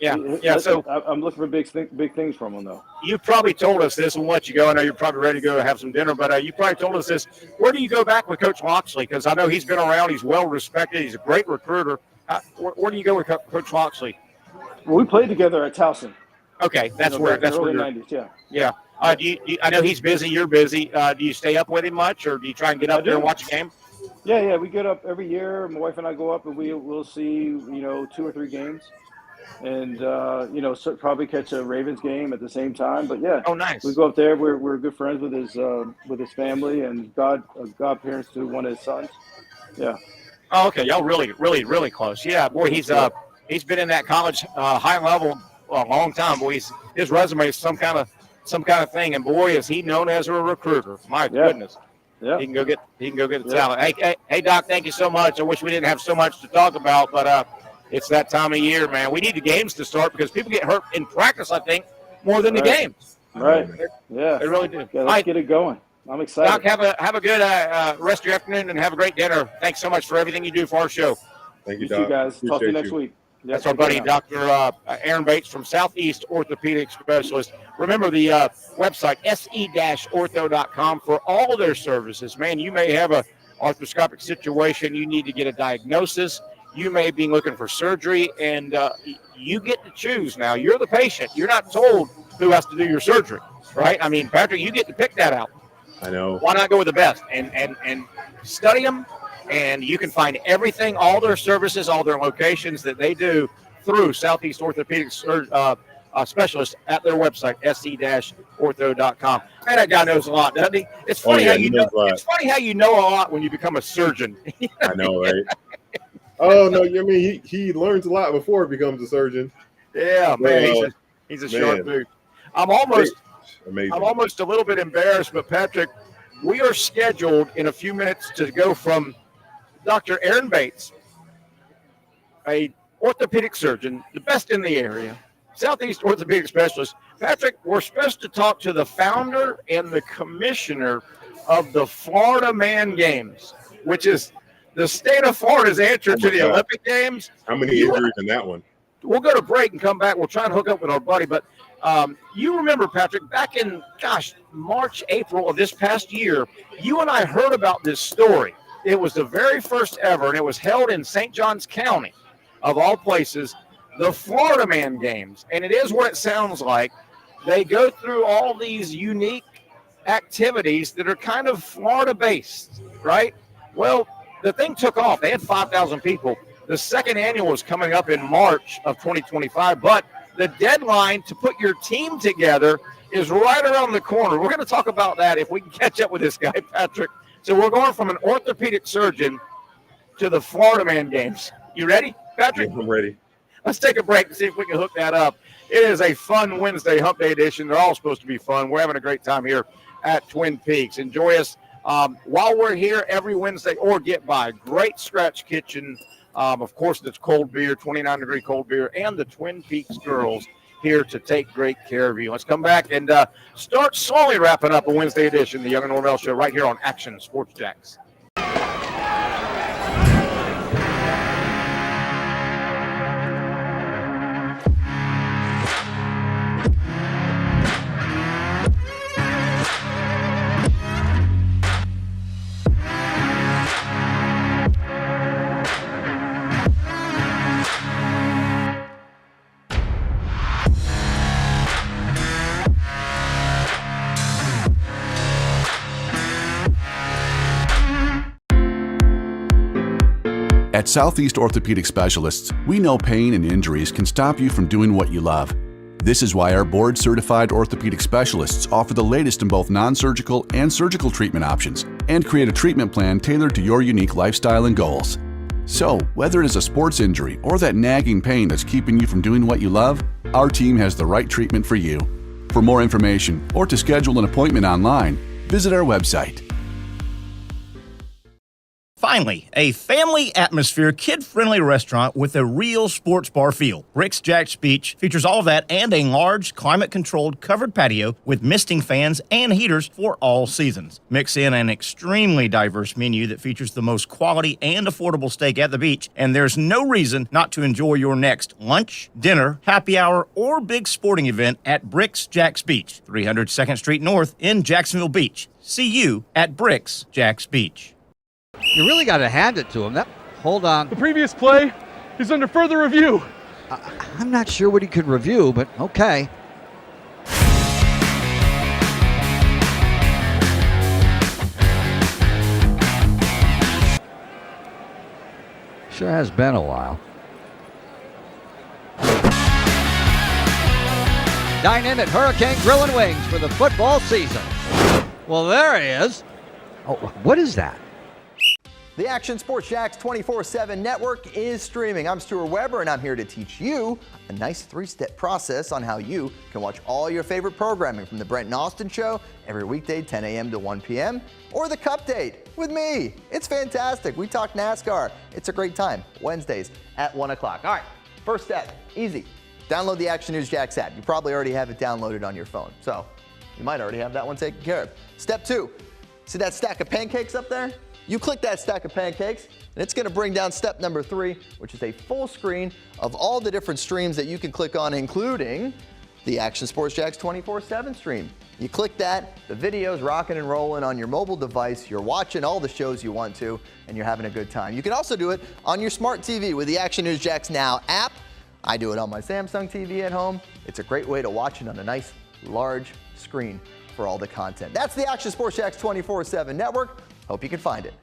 Yeah. So I'm looking for big things from him, though. You probably told us this. We'll let you go. I know you're probably ready to go have some dinner, but you probably told us this. Where do you go back with Coach Loxley? Because I know he's been around. He's well respected. He's a great recruiter. Where do you go with Coach Loxley? Well, we played together at Towson. Okay, that's where. That's early where. '90s. Yeah. I know he's busy. You're busy. Do you stay up with him much, or do you try and get up there and watch a game? Yeah. We get up every year. My wife and I go up, and we'll see 2 or 3 games. And so probably catch a Ravens game at the same time. But yeah, oh nice. We go up there. We're good friends with his family and godparents to one of his sons. Yeah. Oh, okay. Y'all really really close. Yeah, boy, he's been in that college high level a long time. Boy, his resume is some kind of thing. And boy, is he known as a recruiter. My goodness. Yeah. He can go get the talent. Hey, Doc, thank you so much. I wish we didn't have so much to talk about, but it's that time of year, man. We need the games to start because people get hurt in practice, I think, more than the games. Right. Yeah. They really do. Yeah, let's get it going. I'm excited. Doc, have a good rest of your afternoon and have a great dinner. Thanks so much for everything you do for our show. Thank you, Doc. You guys. Talk to you next week. That's our buddy, Dr. Aaron Bates from Southeast Orthopedic Specialist. Remember the website, se-ortho.com, for all their services. Man, you may have a arthroscopic situation. You need to get a diagnosis. You may be looking for surgery, and you get to choose now. You're the patient. You're not told who has to do your surgery, right? I mean, Patrick, you get to pick that out. I know. Why not go with the best and study them? And you can find everything, all their services, all their locations that they do through Southeast Orthopedic Specialist at their website, se-ortho.com. Man, that guy knows a lot, doesn't he? It's funny how you know. It's funny how you know a lot when you become a surgeon. I know, right? Oh no! I mean, he learns a lot before he becomes a surgeon. Yeah, man, he's a sharp dude. I'm almost a little bit embarrassed, but Patrick, we are scheduled in a few minutes to go from Dr. Aaron Bates, a orthopedic surgeon, the best in the area, Southeast Orthopedic Specialist. Patrick, we're supposed to talk to the founder and the commissioner of the Florida Man Games, which is the state of Florida's answer to the Olympic Games. How many injuries in that one? We'll go to break and come back. We'll try and hook up with our buddy. But you remember, Patrick, back in, March, April of this past year, you and I heard about this story. It was the very first ever, and it was held in St. Johns County, of all places, the Florida Man Games. And it is what it sounds like. They go through all these unique activities that are kind of Florida-based, right? Well, the thing took off. They had 5,000 people. The second annual is coming up in March of 2025, but the deadline to put your team together is right around the corner. We're going to talk about that if we can catch up with this guy, Patrick. So we're going from an orthopedic surgeon to the Florida Man Games. You ready, Patrick? I'm ready. Let's take a break and see if we can hook that up. It is a fun Wednesday hump day edition. They're all supposed to be fun. We're having a great time here at Twin Peaks. Enjoy us while we're here every Wednesday or get by. Great Scratch Kitchen. Of course, it's cold beer, 29-degree cold beer, and the Twin Peaks girls here to take great care of you. Let's come back and start slowly wrapping up a Wednesday edition of the Young and Norvell Show right here on Action Sports Jacks. At Southeast Orthopedic Specialists, we know pain and injuries can stop you from doing what you love. This is why our board-certified orthopedic specialists offer the latest in both non-surgical and surgical treatment options and create a treatment plan tailored to your unique lifestyle and goals. So, whether it is a sports injury or that nagging pain that's keeping you from doing what you love, our team has the right treatment for you. For more information or to schedule an appointment online, visit our website. Finally, a family atmosphere, kid-friendly restaurant with a real sports bar feel. Rick's Jack's Beach features all of that and a large, climate-controlled covered patio with misting fans and heaters for all seasons. Mix in an extremely diverse menu that features the most quality and affordable steak at the beach, and there's no reason not to enjoy your next lunch, dinner, happy hour, or big sporting event at Rick's Jack's Beach, 300 2nd Street North in Jacksonville Beach. See you at Rick's Jack's Beach. You really got to hand it to him. Hold on. The previous play is under further review. I'm not sure what he could review, but okay. Sure has been a while. Dine in at Hurricane Grill and Wings for the football season. Well, there he is. Oh, what is that? The Action Sports Jax 24/7 network is streaming. I'm Stuart Weber, and I'm here to teach you a nice three-step process on how you can watch all your favorite programming from the Brent and Austin Show every weekday 10 a.m. to 1 p.m. or the Cup Date with me. It's fantastic. We talk NASCAR. It's a great time. Wednesdays at 1 o'clock. All right, first step, easy. Download the Action News Jax app. You probably already have it downloaded on your phone, so you might already have that one taken care of. Step 2, see that stack of pancakes up there? You click that stack of pancakes, and it's going to bring down step number 3, which is a full screen of all the different streams that you can click on, including the Action Sports Jax 24/7 stream. You click that, the video's rocking and rolling on your mobile device, you're watching all the shows you want to, and you're having a good time. You can also do it on your smart TV with the Action News Jax Now app. I do it on my Samsung TV at home. It's a great way to watch it on a nice, large screen for all the content. That's the Action Sports Jax 24/7 network. Hope you can find it.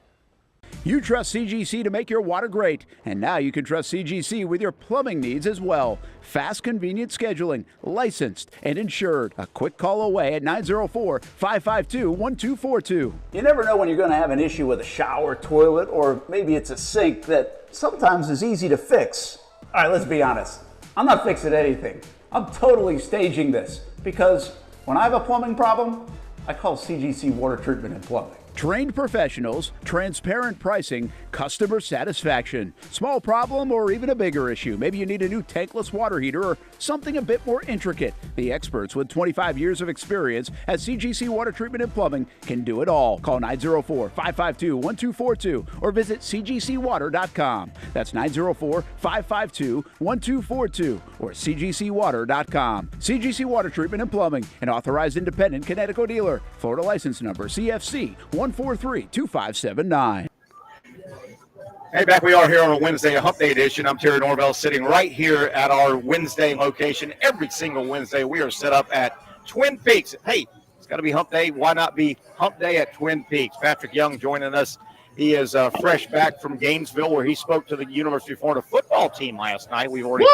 You trust CGC to make your water great, and now you can trust CGC with your plumbing needs as well. Fast, convenient scheduling, licensed and insured. A quick call away at 904-552-1242. You never know when you're going to have an issue with a shower, toilet, or maybe it's a sink that sometimes is easy to fix. All right, let's be honest. I'm not fixing anything. I'm totally staging this because when I have a plumbing problem, I call CGC Water Treatment and Plumbing. Trained professionals, transparent pricing, customer satisfaction. Small problem or even a bigger issue. Maybe you need a new tankless water heater or something a bit more intricate. The experts with 25 years of experience at CGC Water Treatment and Plumbing can do it all. Call 904-552-1242 or visit cgcwater.com. That's 904-552-1242 or cgcwater.com. CGC Water Treatment and Plumbing, an authorized independent Connecticut dealer. Florida license number CFC 1432579. Hey, back we are here on a Wednesday, a Hump Day edition. I'm Terry Norvelle, sitting right here at our Wednesday location. Every single Wednesday, we are set up at Twin Peaks. Hey, it's got to be Hump Day. Why not be Hump Day at Twin Peaks? Patric Young joining us. He is fresh back from Gainesville, where he spoke to the University of Florida football team last night. We've already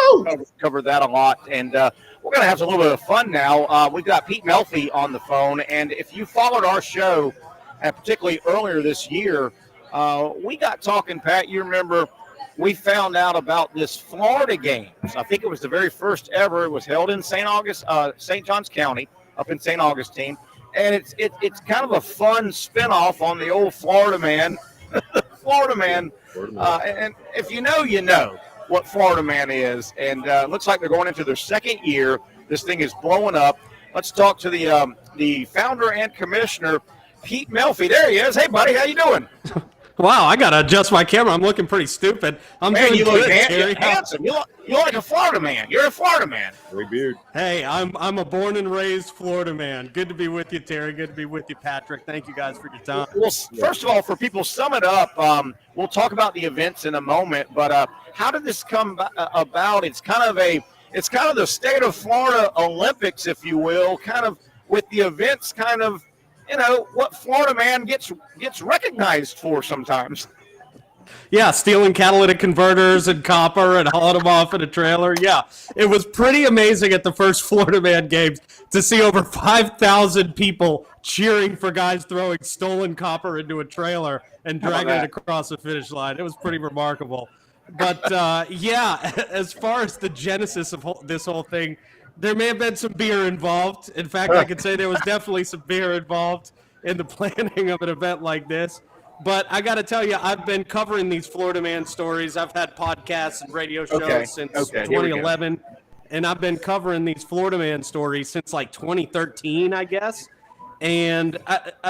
covered that a lot, and we're going to have a little bit of fun now. We've got Pete Melfi on the phone, and if you followed our show, and particularly earlier this year, we got talking, Pat. You remember we found out about this Florida game. I think it was the very first ever. It was held in St. Johns County, up in St. Augustine. And it's kind of a fun spinoff on the old Florida Man. Florida Man. And if you know what Florida Man is. And it looks like they're going into their second year. This thing is blowing up. Let's talk to the founder and commissioner, Pete Melfi. There he is. Hey, buddy, how you doing? Wow, I gotta adjust my camera. I'm looking pretty stupid. I'm man, doing you good, look Terry. handsome. You look like a Florida man. You're a Florida man. Great beard. Hey, I'm a born and raised Florida man. Good to be with you, Terry. Good to be with you, Patrick. Thank you guys for your time. Well, first of all, for people, sum it up. We'll talk about the events in a moment, but how did this come about? It's kind of the state of Florida Olympics, if you will, kind of with the events, kind of. You know what Florida man gets recognized for sometimes. Yeah, stealing catalytic converters and copper and hauling them off in a trailer. Yeah, it was pretty amazing at the first Florida Man games to see over 5,000 people cheering for guys throwing stolen copper into a trailer and dragging it across the finish line. It was pretty remarkable. But, yeah, as far as the genesis of this whole thing, there may have been some beer involved. In fact, I could say there was definitely some beer involved in the planning of an event like this. But I got to tell you, I've been covering these Florida Man stories. I've had podcasts and radio shows since 2011, and I've been covering these Florida Man stories since like 2013, I guess. And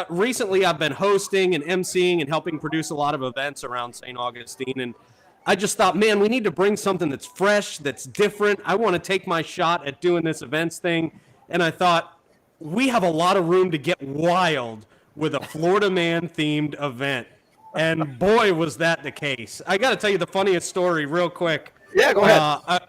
recently I've been hosting and emceeing and helping produce a lot of events around St. Augustine. And I just thought, man, we need to bring something that's fresh, that's different. I want to take my shot at doing this events thing. And I thought, we have a lot of room to get wild with a Florida Man themed event. And boy, was that the case. I got to tell you the funniest story real quick. Yeah, go ahead.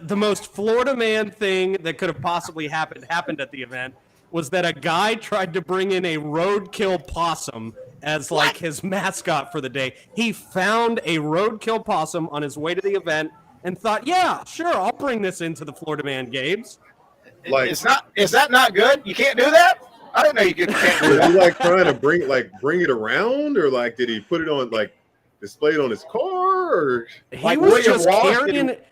The most Florida Man thing that could have possibly happened at the event was that a guy tried to bring in a roadkill possum as like his mascot for the day. He found a roadkill possum on his way to the event and thought, yeah, sure, I'll bring this into the Florida Man games. Like, is that not good? You can't do that? I didn't know you can't do that. Was he like trying to bring it around, or like did he put it on like display it on his car, or he was just carrying it?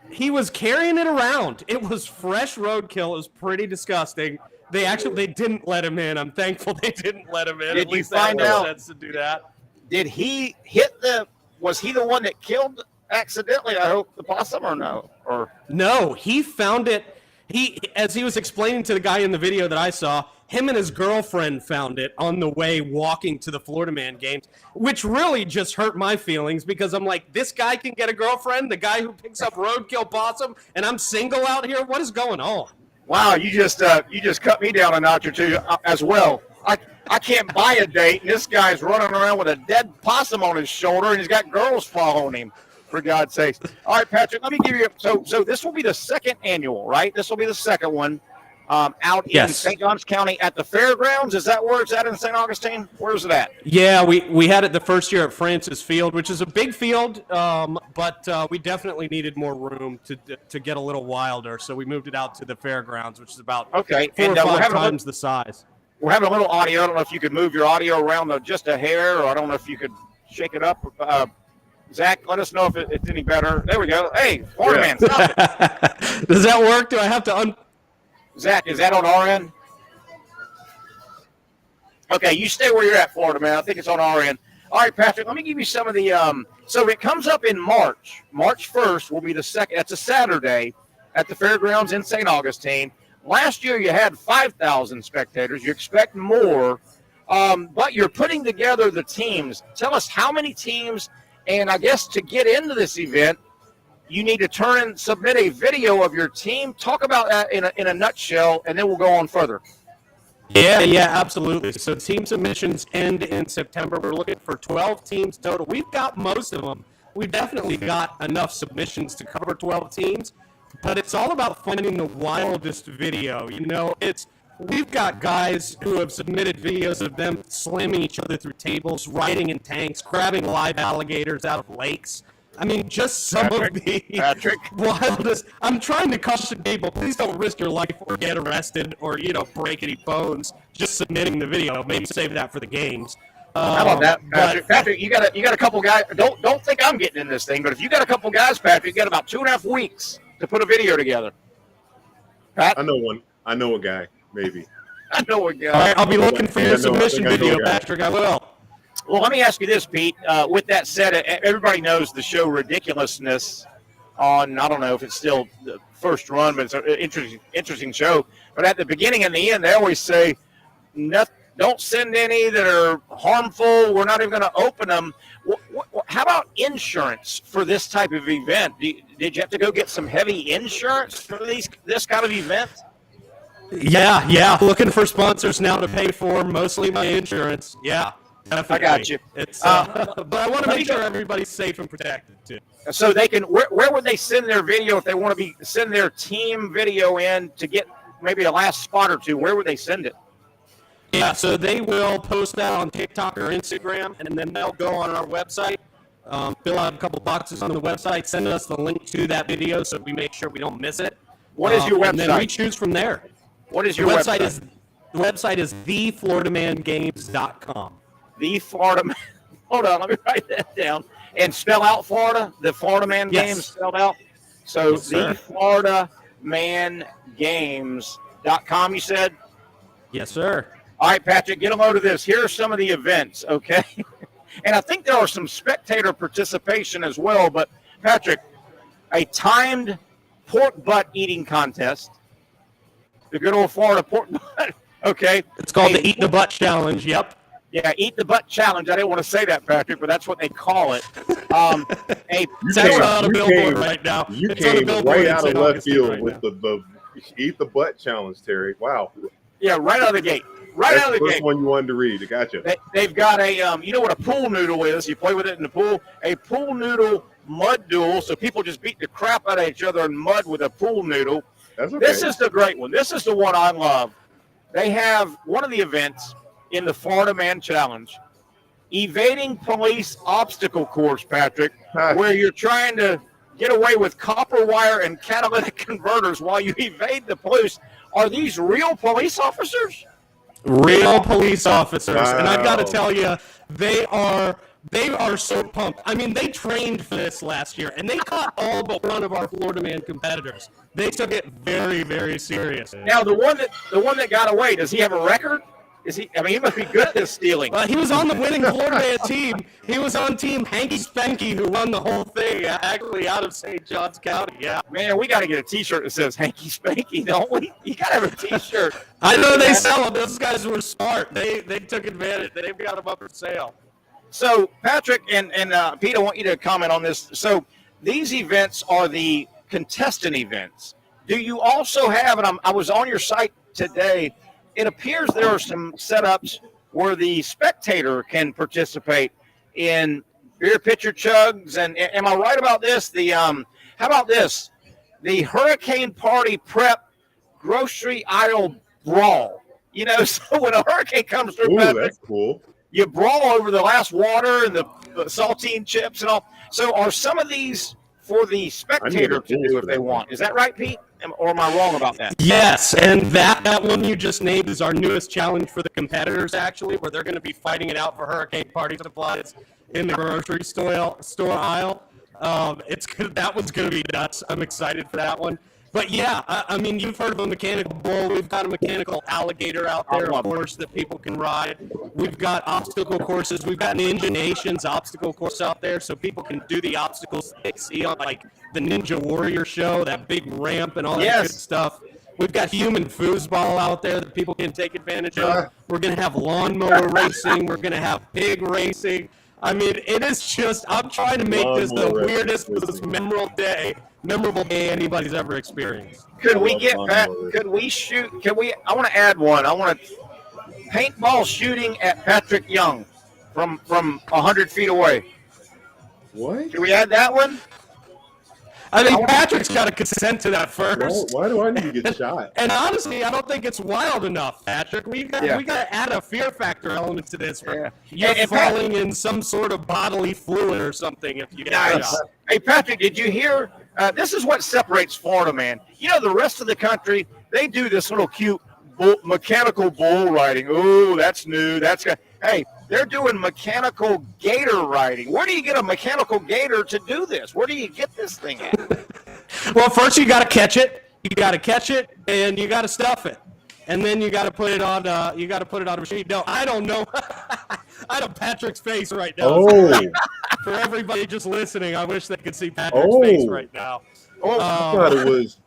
He was carrying it around. It was fresh roadkill. It was pretty disgusting. They didn't let him in. I'm thankful they didn't let him in. Did At least you find out sense to do that? Did he hit was he the one that killed accidentally, I hope, the possum, or no? Or no, he found it. As he was explaining to the guy in the video that I saw, him and his girlfriend found it on the way walking to the Florida Man games, which really just hurt my feelings because I'm like, this guy can get a girlfriend, the guy who picks up roadkill possum, and I'm single out here? What is going on? Wow, you just cut me down a notch or two as well. I can't buy a date, and this guy's running around with a dead possum on his shoulder, and he's got girls following him, for God's sakes. All right, Patrick, let me give you – so this will be the second annual, right? This will be the second one out in St. Johns County at the fairgrounds. Is that where it's at in St. Augustine? Where's it at? Yeah, we had it the first year at Francis Field, which is a big field, but we definitely needed more room to get a little wilder, so we moved it out to the fairgrounds, which is about 4 or 5 times the size. We're having a little audio. I don't know if you could move your audio around just a hair, or I don't know if you could shake it up. Zach, let us know if it's any better. There we go. Hey, Florida Man, stop it. Does that work? Do I have to Zach, is that on our end? Okay, you stay where you're at, Florida Man. I think it's on our end. All right, Patrick, let me give you some of the so it comes up in March. March 1st will be the second. That's a Saturday at the fairgrounds in St. Augustine. Last year you had 5,000 spectators. You expect more, but you're putting together the teams. Tell us how many teams, and I guess to get into this event, you need to submit a video of your team. Talk about that in a nutshell, and then we'll go on further. Yeah, absolutely. So team submissions end in September. We're looking for 12 teams total. We've got most of them. We've definitely got enough submissions to cover 12 teams, but it's all about finding the wildest video. You know, we've got guys who have submitted videos of them slamming each other through tables, riding in tanks, grabbing live alligators out of lakes. I mean, just some of the wildest. I'm trying to caution people, please don't risk your life or get arrested or, break any bones just submitting the video. Maybe save that for the games. How about that, Patrick? Patrick, you got a couple guys. Don't think I'm getting in this thing, but if you got a couple guys, Patrick, you got about 2.5 weeks to put a video together. Pat? I know one. I know a guy, maybe. I know a guy. All right, I'll be looking for your submission video, Patrick. I will. Well, let me ask you this, Pete. With that said, everybody knows the show Ridiculousness on, I don't know if it's still the first run, but it's an interesting show. But at the beginning and the end, they always say, don't send any that are harmful. We're not even going to open them. How about insurance for this type of event? Did you have to go get some heavy insurance for this kind of event? Yeah. Looking for sponsors now to pay for mostly my insurance. Yeah. Definitely. I got you. It's, but I want to make sure everybody's safe and protected too. So they can. Where would they send their video if they want to send their team video in to get maybe a last spot or two? Where would they send it? Yeah, so they will post that on TikTok or Instagram, and then they'll go on our website, fill out a couple boxes on the website, send us the link to that video so we make sure we don't miss it. What is your website? And then we choose from there. What is your website? The website is thefloridamangames.com. The Florida Man. Hold on, let me write that down. And spell out Florida, the Florida Man Games spelled out. So Yes, sir. thefloridamangames.com, you said? Yes, sir. All right, Patrick, get a load of this. Here are some of the events, okay? And I think there are some spectator participation as well. But, Patrick, a timed pork butt eating contest. The good old Florida pork butt, okay? It's called the Eat the Butt Challenge, yep. Yeah, Eat the Butt Challenge. I didn't want to say that, Patrick, but that's what they call it. It's on a billboard right now. You It's on a came billboard right in out of St. left Augustine field right with the Eat the Butt Challenge, Terry. Wow. Yeah, right out of the gate. That's Out of the the first gate. one you wanted to read. I gotcha. They've got a, you know what a pool noodle is? You play with it in the pool. A pool noodle mud duel. So people just beat the crap out of each other in mud with a pool noodle. That's okay. This is the great one. This is the one I love. They have one of the events in the Florida Man Challenge, evading police obstacle course, Patrick, where you're trying to get away with copper wire and catalytic converters while you evade the police. Are these real police officers? Real police officers. Wow. And I've got to tell you, they are so pumped. I mean, they trained for this last year, and they caught all but one of our Florida Man competitors. They took it very, very serious. Now, the one that got away, does he have a record? Is he? I mean, he must be good at this stealing. He was on the winning Florida Man team. He was on Team Hanky Spanky, who won the whole thing, actually out of St. Johns County. Yeah. Man, we got to get a T-shirt that says Hanky Spanky, don't we? You got to have a T-shirt. I know they sell them. Those guys were smart. They took advantage. They've got them up for sale. So, Patrick and Pete, I want you to comment on this. So, these events are the contestant events. Do you also have, and I was on your site today, it appears there are some setups where the spectator can participate in beer pitcher chugs. And am I right about this? How about this? The Hurricane Party Prep Grocery Aisle Brawl. You know, so when a hurricane comes through, Ooh, Patrick, that's cool. you brawl over the last water and the saltine chips and all. So are some of these for the spectator to do if they want? Is that right, Pete? Or am I wrong about that? Yes, and that one you just named is our newest challenge for the competitors, actually, where they're going to be fighting it out for hurricane party supplies in the grocery store aisle. That one's going to be nuts. I'm excited for that one. But yeah, I mean, you've heard of a mechanical bull. We've got a mechanical alligator out there, of course, that people can ride. We've got obstacle courses. We've got Ninja Nation's obstacle course out there, so people can do the obstacles they see on, like, the Ninja Warrior show, that big ramp and all that good stuff. We've got human foosball out there that people can take advantage of. We're going to have lawnmower racing. We're going to have pig racing. I mean, it is just, I'm trying to make this the weirdest, most memorable day anybody's ever experienced. Could we get back? Could we shoot? I want to add one. I want to paintball shooting at Patrick Young from 100 feet away. What? Can we add that one? I mean, Patrick's got to consent to that first. Why do I need to get shot? And honestly, I don't think it's wild enough, Patrick. We got to add a fear factor element to this. You're falling in some sort of bodily fluid or something if you get shot. Hey, Patrick, did you hear? This is what separates Florida, man. You know, the rest of the country, they do this little cute mechanical bull riding. Oh, that's new. Hey, they're doing mechanical gator riding. Where do you get a mechanical gator to do this? Where do you get this thing at? Well, first you got to catch it. You got to catch it, and you got to stuff it, and then you got to put it on. You got to put it on a machine. No, I don't know. I have Patrick's face right now. Oh. For everybody just listening, I wish they could see Patrick's face right now. I thought it was.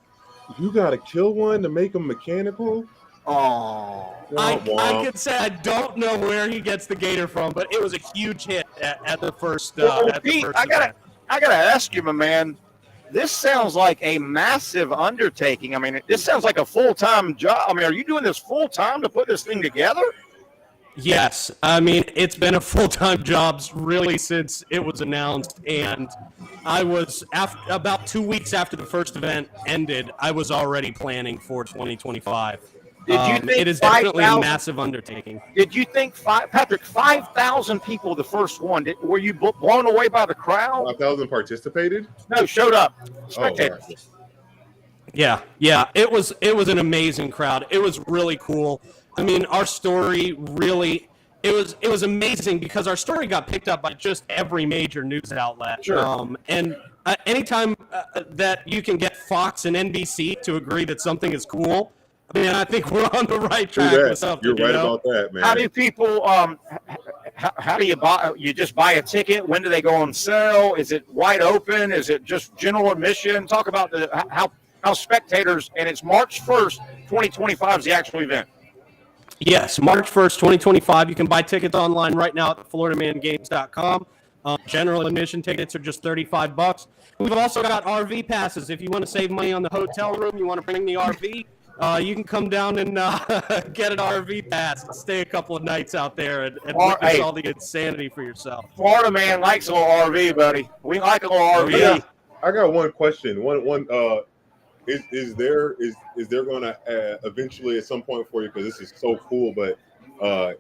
You got to kill one to make them mechanical. Oh, I could say I don't know where he gets the gator from, but it was a huge hit at the first. Pete, I gotta ask you, my man. This sounds like a massive undertaking. I mean, this sounds like a full-time job. I mean, are you doing this full-time to put this thing together? Yes, I mean it's been a full-time job really since it was announced, and I was about 2 weeks after the first event ended. I was already planning for 2025. Did you think it is definitely a massive undertaking. Did you think, Patrick, 5,000 people the first one? Were you blown away by the crowd? 5,000 participated? No, showed up. Spectators. Oh, Yeah. It was an amazing crowd. It was really cool. I mean, our story really it was amazing because our story got picked up by just every major news outlet. Sure. And anytime that you can get Fox and NBC to agree that something is cool, I mean, I think we're on the right track with something. You're right about that, man. How do people? How do you buy? You just buy a ticket. When do they go on sale? Is it wide open? Is it just general admission? Talk about how spectators. And it's March 1st, 2025 is the actual event. Yes, March 1st, 2025. You can buy tickets online right now at FloridaManGames.com. General admission tickets are just $35. We've also got RV passes. If you want to save money on the hotel room, you want to bring the RV, you can come down and get an RV pass and stay a couple of nights out there and witness all the insanity for yourself. Florida man likes a little RV, buddy. We like a little RV. Yeah. I got one question. Is there going to eventually at some point for you, because this is so cool, but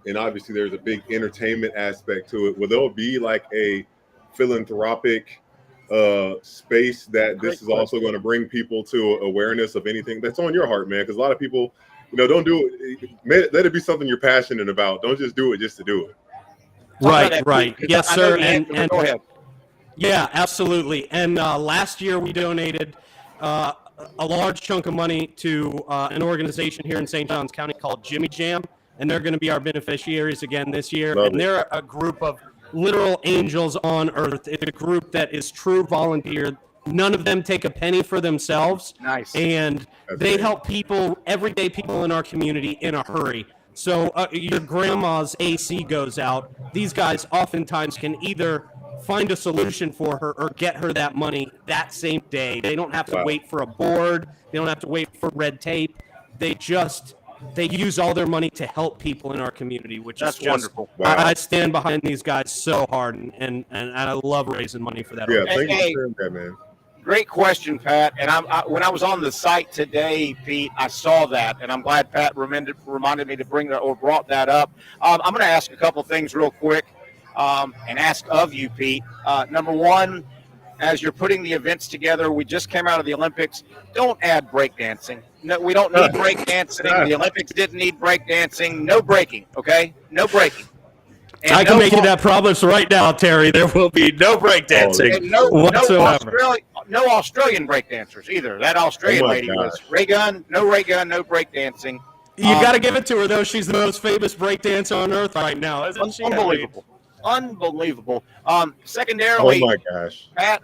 and obviously there's a big entertainment aspect to it, will there be like a philanthropic space that this is also going to bring people to awareness of anything that's on your heart, man? Because a lot of people, don't do it. Let it be something you're passionate about. Don't just do it just to do it. Right. Yes, sir. And go ahead. Yeah, absolutely. And last year we donated a large chunk of money to an organization here in St. Johns County called Jimmy Jam, and they're going to be our beneficiaries again this year. Love and they're a group of literal angels on earth. It's a group that is true volunteer. None of them take a penny for themselves. Nice. And they help people, everyday people in our community, in a hurry. So your grandma's AC goes out. These guys oftentimes can either find a solution for her or get her that money that same day. They don't have to wait for a board. They don't have to wait for red tape. They use all their money to help people in our community, which is just wonderful. I stand behind these guys so hard, and I love raising money for that. Yeah, thank you for sharing that, man. Great question, Pat. And when I was on the site today, Pete, I saw that, and I'm glad Pat reminded me to bring that or brought that up. I'm going to ask a couple things real quick. And ask of you, Pete. Number one, as you're putting the events together, we just came out of the Olympics. Don't add breakdancing. No, we don't need breakdancing. The Olympics didn't need breakdancing. No breaking, okay? No breaking. And I can make you that promise right now, Terry. There will be no breakdancing whatsoever. No Australian breakdancers either. That Australian lady was ray gun, no breakdancing. You got to give it to her, though. She's the most famous breakdancer on earth right now, isn't she? Unbelievable. Secondarily, oh my gosh, Pat,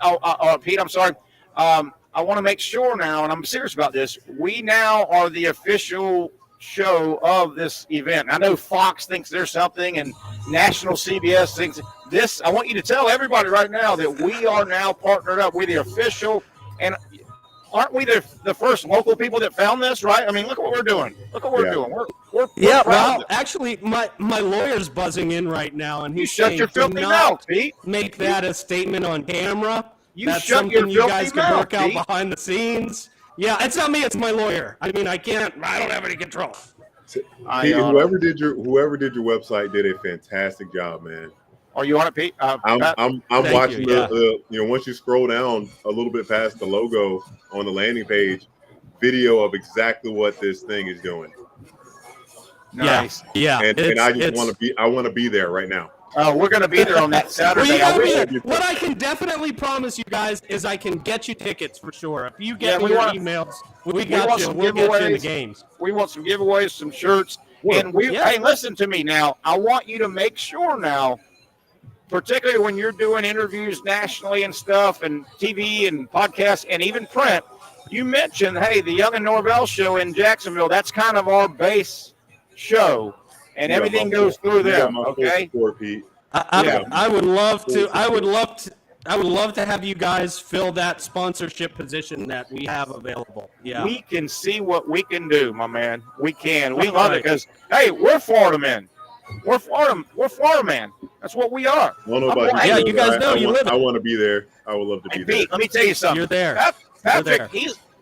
Pete, I'm sorry. I want to make sure now, and I'm serious about this. We now are the official show of this event. I know Fox thinks there's something, and National CBS thinks this. I want you to tell everybody right now that we are now partnered up. We're the official, and aren't we the first local people that found this, right? I mean, look at what we're doing. Look what we're doing. We're well, actually, my lawyer's buzzing in right now, and he's shut your filthy mouth, Pete. Make that a statement on camera. That's shut your you guys can mouth, work out Pete. behind the scenes. Yeah, it's not me, it's my lawyer. I mean, I don't have any control. Pete, whoever did your website did a fantastic job, man. Are you on it, Pete? I'm watching once you scroll down a little bit past the logo on the landing page, video of exactly what this thing is doing. Nice. Yeah. And I just want to be there right now. We're going to be there on that Saturday. What I can definitely promise you guys is I can get you tickets for sure. If you get me your emails, we got you. We'll get you in the games. We want some giveaways, some shirts. And hey, listen to me now. I want you to make sure now, particularly when you're doing interviews nationally and stuff and TV and podcasts and even print, you mentioned, hey, the Young and Norvell Show in Jacksonville, that's kind of our base show. And everything goes through them, okay? I would love to. I would love to have you guys fill that sponsorship position that we have available. Yeah, we can see what we can do, my man. We can. We love it because hey, we're Florida men. We're Florida man. That's what we are. Yeah, you guys know you live it. I want to be there. I would love to be there. Pete, let me tell you something. You're there. Patric,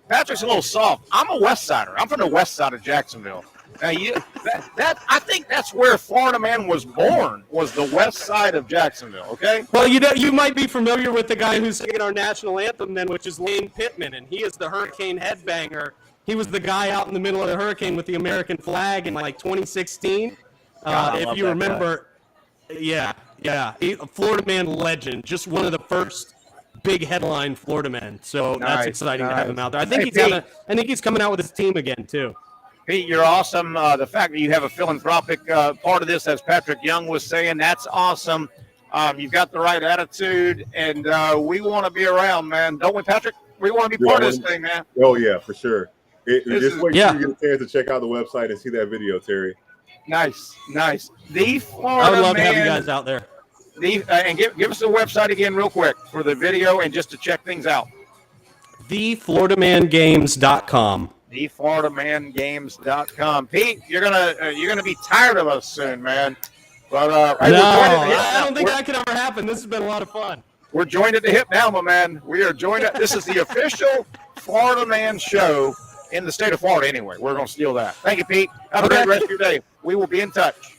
Patric's a little soft. I'm a West Sider. I'm from the west side of Jacksonville. Now, I think that's where Florida Man was born, was the west side of Jacksonville, okay? Well, you might be familiar with the guy who's singing our national anthem then, which is Lane Pittman, and he is the Hurricane headbanger. He was the guy out in the middle of the hurricane with the American flag in, like, 2016. If you remember, a Florida Man legend, just one of the first big headline Florida men. So that's exciting to have him out there. I think he's coming out with his team again, too. Pete, you're awesome. The fact that you have a philanthropic part of this, as Patric Young was saying, that's awesome. You've got the right attitude, and we want to be around, man. Don't we, Patric? We want to be part of this thing, man. Oh, yeah, for sure. Just wait till you get a chance to check out the website and see that video, Terry. Nice. The Florida I would love Man, to have you guys out there. And give us the website again real quick for the video and just to check things out. TheFloridaManGames.com. TheFloridaManGames.com. Pete, you're gonna be tired of us soon, man. But I don't think that could ever happen. This has been a lot of fun. We're joined at the hip now, my man. We are joined at. This is the official Florida Man show in the state of Florida. Anyway, we're gonna steal that. Thank you, Pete. Have a great rest of your day. We will be in touch.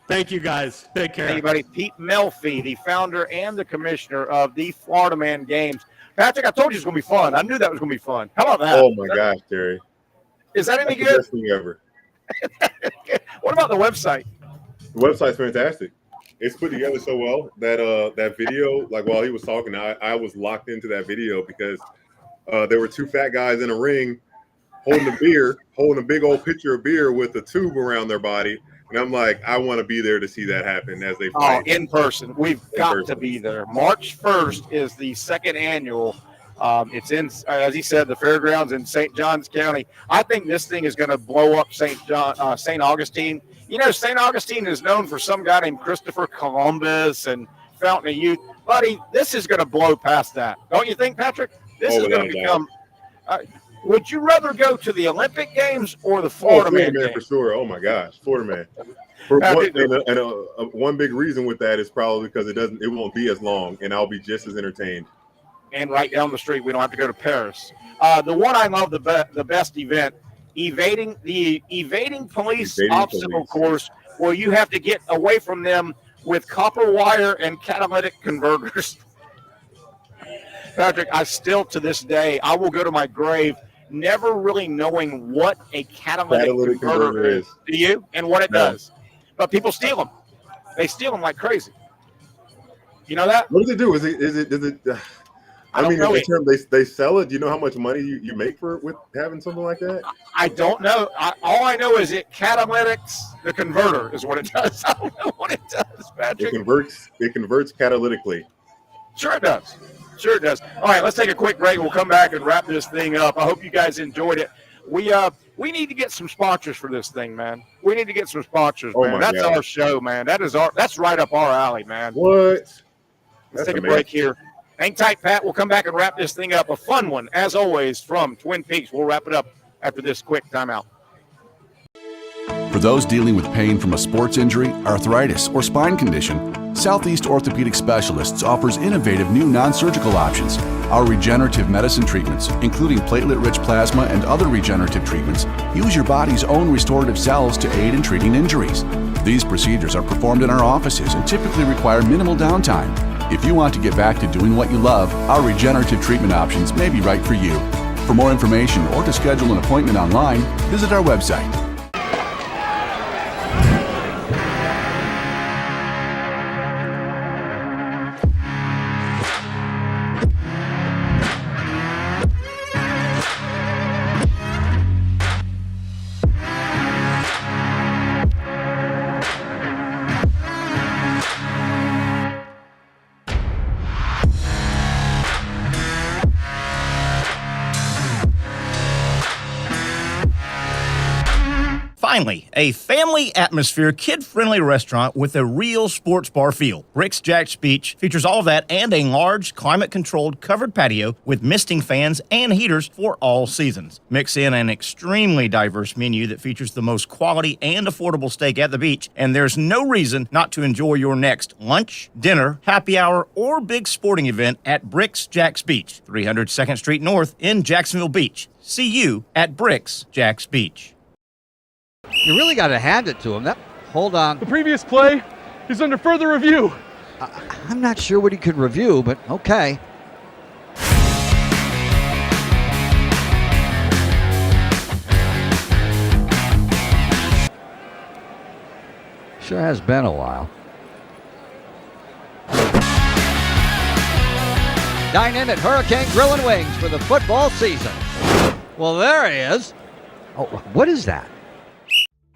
Thank you, guys. Take care. Thank you, buddy. Pete Melfi, the founder and the commissioner of the Florida Man Games. Patric, I told you it was going to be fun. I knew that was going to be fun. How about that? Oh, my gosh, Terry. Is that any That's good? the best thing ever. What about the website? The website's fantastic. It's put together so well that that video, like while he was talking, I was locked into that video because there were two fat guys in a ring holding a beer, holding a big old pitcher of beer with a tube around their body. And I'm like, I want to be there to see that happen as they fight. Oh, in person. We've got to be there. March 1st is the second annual. It's in, as he said, the fairgrounds in St. Johns County. I think this thing is going to blow up St. Augustine. You know, St. Augustine is known for some guy named Christopher Columbus and Fountain of Youth. Buddy, this is going to blow past that. Don't you think, Patric? This is going to become would you rather go to the Olympic Games or the Florida Man Games? For sure. Oh, my gosh. Florida Man. One big reason with that is probably because it won't be as long, and I'll be just as entertained. And right down the street, we don't have to go to Paris. The one I love the best event, evading police obstacle course, where you have to get away from them with copper wire and catalytic converters. Patric, I still to this day, I will go to my grave never really knowing what a catalytic converter is. Do you? And what it does. But people steal them. They steal them like crazy. You know that? What does it do? Is it I mean, in the term they sell it. Do you know how much money you make with having something like that? I don't know. All I know is it catalytics the converter is what it does. I don't know what it does, Patrick. It converts catalytically. Sure it does. Sure it does. All right, let's take a quick break. We'll come back and wrap this thing up. I hope you guys enjoyed it. We need to get some sponsors for this thing, man. We need to get some sponsors, man. That's our show, man. That's right up our alley, man. What? Let's take a break here. Hang tight, Pat. We'll come back and wrap this thing up. A fun one, as always, from Twin Peaks. We'll wrap it up after this quick timeout. For those dealing with pain from a sports injury, arthritis, or spine condition, Southeast Orthopedic Specialists offers innovative new non-surgical options. Our regenerative medicine treatments, including platelet-rich plasma and other regenerative treatments, use your body's own restorative cells to aid in treating injuries. These procedures are performed in our offices and typically require minimal downtime. If you want to get back to doing what you love, our regenerative treatment options may be right for you. For more information or to schedule an appointment online, visit our website. Finally, a family atmosphere, kid-friendly restaurant with a real sports bar feel. Rick's Jack's Beach features all that and a large, climate-controlled covered patio with misting fans and heaters for all seasons. Mix in an extremely diverse menu that features the most quality and affordable steak at the beach, and there's no reason not to enjoy your next lunch, dinner, happy hour, or big sporting event at Rick's Jack's Beach, 300 2nd Street North in Jacksonville Beach. See you at Rick's Jack's Beach. You really got to hand it to him. Hold on. The previous play is under further review. I'm not sure what he could review, but okay. Sure has been a while. Dine in at Hurricane Grill and Wings for the football season. Well, there he is. Oh, what is that?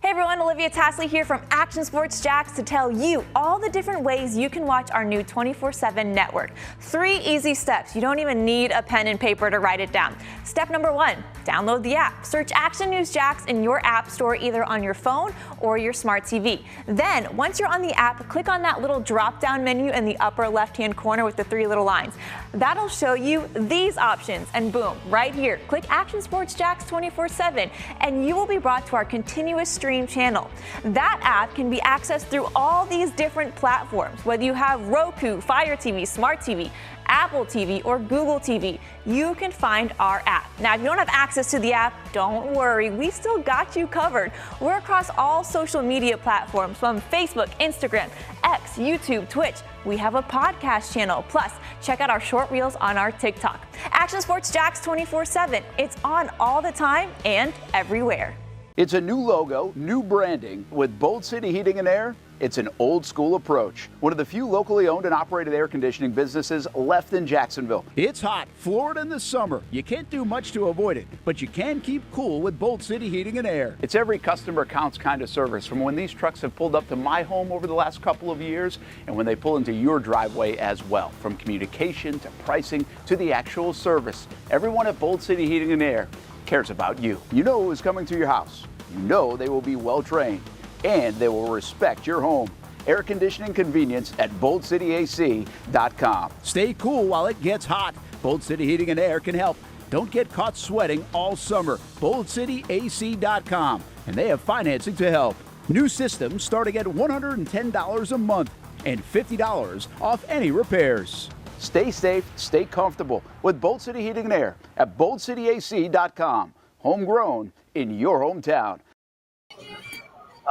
Hey everyone, Olivia Tasley here from Action Sports Jacks to tell you all the different ways you can watch our new 24/7 network. 3 easy steps. You don't even need a pen and paper to write it down. Step number 1, download the app. Search Action News Jacks in your app store either on your phone or your smart TV. Then, once you're on the app, click on that little drop-down menu in the upper left-hand corner with the 3 little lines. That'll show you these options, and boom, right here, click Action Sports Jacks 24/7, and you will be brought to our continuous stream channel. That app can be accessed through all these different platforms. Whether you have Roku, Fire TV, Smart TV, Apple TV, or Google TV, you can find our app. Now, if you don't have access to the app, don't worry, we still got you covered. We're across all social media platforms from Facebook, Instagram, X, YouTube, Twitch. We have a podcast channel. Plus, check out our short reels on our TikTok. Action Sports Jacks 24/7. It's on all the time and everywhere. It's a new logo, new branding. With Bold City Heating and Air, it's an old school approach. One of the few locally owned and operated air conditioning businesses left in Jacksonville. It's hot, Florida in the summer. You can't do much to avoid it, but you can keep cool with Bold City Heating and Air. It's every customer counts kind of service, from when these trucks have pulled up to my home over the last couple of years and when they pull into your driveway as well. From communication to pricing to the actual service, everyone at Bold City Heating and Air cares about you. You know who is coming to your house. You know they will be well trained and they will respect your home. Air conditioning convenience at boldcityac.com. Stay cool while it gets hot. Bold City Heating and Air can help. Don't get caught sweating all summer. boldcityac.com, and they have financing to help. New systems starting at $110 a month and $50 off any repairs. Stay safe, stay comfortable with Bold City Heating and Air at boldcityac.com. Homegrown in your hometown.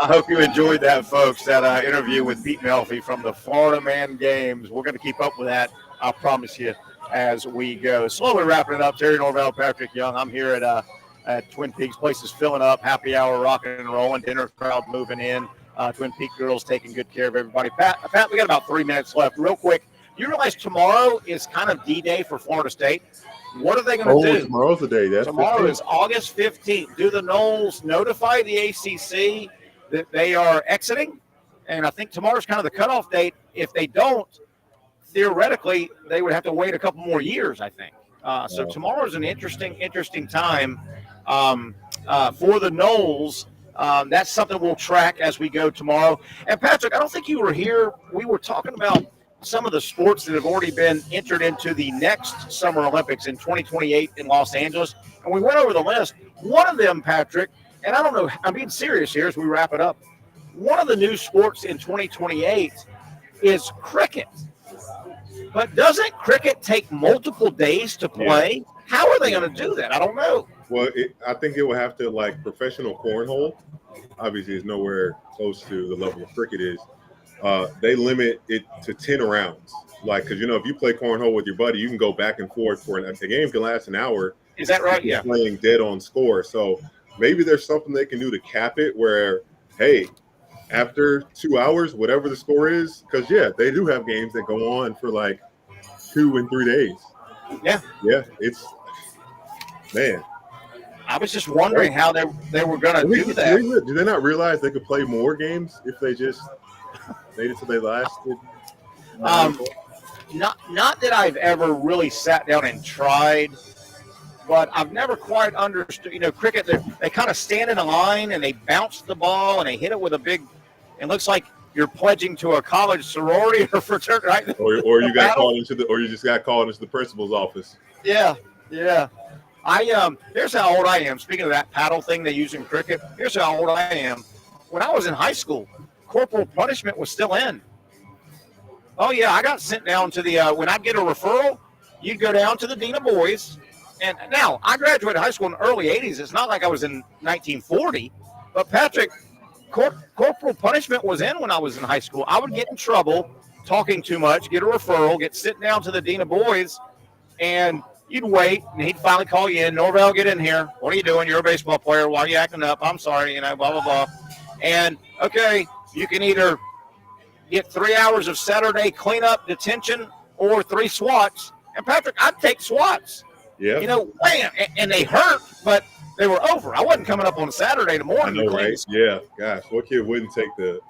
I hope you enjoyed that, folks, that interview with Pete Melfi from the Florida Man Games. We're going to keep up with that, I promise you, as we go. Slowly wrapping it up. Terry Norvelle, Patric Young. I'm here at Twin Peaks. Place is filling up. Happy hour rocking and rolling. Dinner crowd moving in. Twin Peaks girls taking good care of everybody. Pat, we got about 3 minutes left. Real quick, you realize tomorrow is kind of D-Day for Florida State? What are they going to do? Tomorrow's the day. Tomorrow is August 15th. Do the Noles notify the ACC that they are exiting? And I think tomorrow's kind of the cutoff date. If they don't, theoretically, they would have to wait a couple more years, I think. So tomorrow is an interesting time for the Noles. That's something we'll track as we go tomorrow. And, Patrick, I don't think you were here. We were talking about some of the sports that have already been entered into the next Summer Olympics in 2028 in Los Angeles. And we went over the list. One of them, Patrick, and I don't know, I'm being serious here as we wrap it up. One of the new sports in 2028 is cricket. But doesn't cricket take multiple days to play? Yeah. How are they going to do that? I don't know. Well, I think it will have to, like, professional cornhole. Obviously, it's nowhere close to the level of cricket is. They limit it to 10 rounds. Like, because, if you play cornhole with your buddy, you can go back and forth the game can last an hour. Is that right? Yeah. Playing dead on score. So maybe there's something they can do to cap it where, hey, after 2 hours, whatever the score is, because, they do have games that go on for like 2 and 3 days. Yeah. Yeah. It's, man. I was just wondering how they were going to do that. Do they not realize they could play more games if they just made it till they lasted? Not that I've ever really sat down and tried, but I've never quite understood. Cricket, they kind of stand in a line and they bounce the ball and they hit it with a big. It looks like you're pledging to a college sorority or fraternity, right? Or you got called into or you just got called into the principal's office. Yeah. Here's how old I am. Speaking of that paddle thing they use in cricket, here's how old I am. When I was in high school, corporal punishment was still in. Oh yeah, I got sent down to the when I'd get a referral, you'd go down to the dean of boys. And now I graduated high school in the early 80s. It's not like I was in 1940, but Patric, corporal punishment was in when I was in high school. I would get in trouble talking too much, get a referral, get sent down to the dean of boys, and you'd wait, and he'd finally call you in. Norvelle, get in here. What are you doing? You're a baseball player. Why are you acting up? I'm sorry, blah, blah, blah. And, okay, you can either get 3 hours of Saturday cleanup detention or 3 swats. And, Patric, I'd take swats. Yeah. Wham, and they hurt, but they were over. I wasn't coming up on a Saturday morning. I know, right? Yeah, gosh, what kid wouldn't take the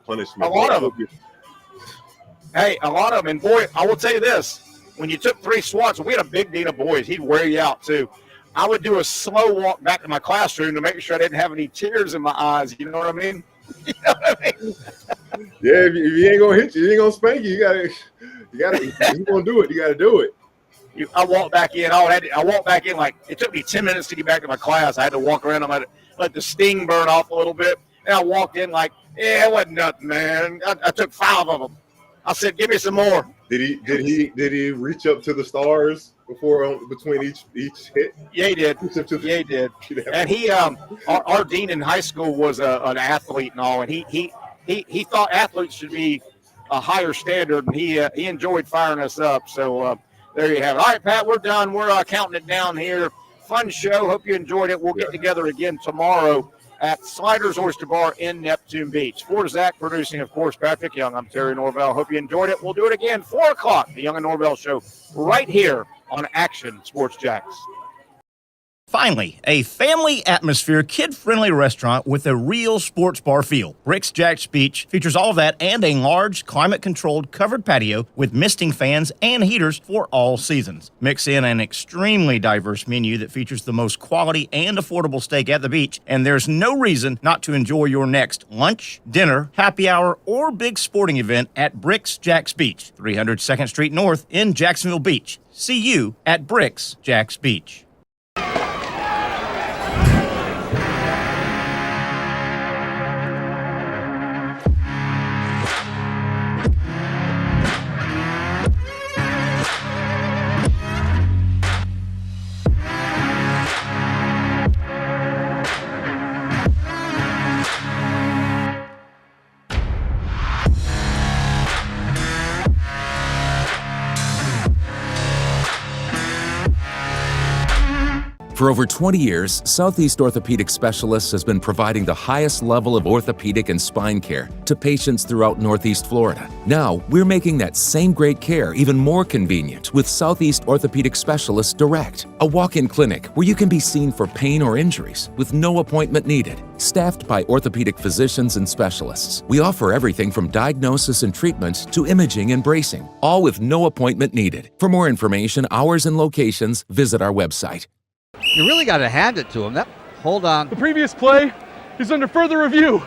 punishment? A lot of them. Hey, a lot of them. And, boy, I will tell you this. When you took 3 swats, we had a big dean of boys. He'd wear you out, too. I would do a slow walk back to my classroom to make sure I didn't have any tears in my eyes. You know what I mean? Yeah, if he ain't gonna hit you, he ain't gonna spank you. You gotta. If you gonna do it, you gotta do it. I walked back in. I walked back in like it took me 10 minutes to get back to my class. I had to walk around. I had to let the sting burn off a little bit. And I walked in like, yeah, it wasn't nothing, man. I took 5 of them. I said, give me some more. Did he reach up to the stars between each hit? Yeah, he did. Yeah, he did. And he our dean in high school was an athlete and all, and he thought athletes should be a higher standard, and he enjoyed firing us up. So there you have it. All right, Pat, we're done. We're counting it down here. Fun show. Hope you enjoyed it. We'll get together again tomorrow at Sliders Oyster Bar in Neptune Beach. For Zach producing, of course, Patrick Young. I'm Terry Norvelle. Hope you enjoyed it. We'll do it again, 4 o'clock, the Young and Norvell Show, right here on Action Sports Jacks. Finally, a family atmosphere, kid-friendly restaurant with a real sports bar feel. Bricks Jack's Beach features all of that and a large, climate-controlled covered patio with misting fans and heaters for all seasons. Mix in an extremely diverse menu that features the most quality and affordable steak at the beach, and there's no reason not to enjoy your next lunch, dinner, happy hour, or big sporting event at Bricks Jack's Beach, 300 2nd Street North in Jacksonville Beach. See you at Bricks Jack's Beach. For over 20 years, Southeast Orthopedic Specialist has been providing the highest level of orthopedic and spine care to patients throughout Northeast Florida. Now, we're making that same great care even more convenient with Southeast Orthopedic Specialist Direct, a walk-in clinic where you can be seen for pain or injuries with no appointment needed. Staffed by orthopedic physicians and specialists, we offer everything from diagnosis and treatment to imaging and bracing, all with no appointment needed. For more information, hours, and locations, visit our website. You really got to hand it to him. Hold on. The previous play is under further review.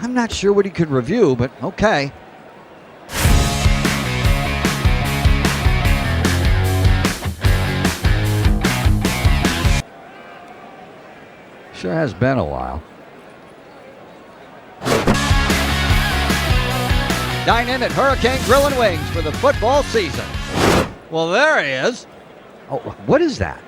I'm not sure what he could review, but okay. Sure has been a while. Dine in at Hurricane Grill and Wings for the football season. Well, there he is. Oh, what is that?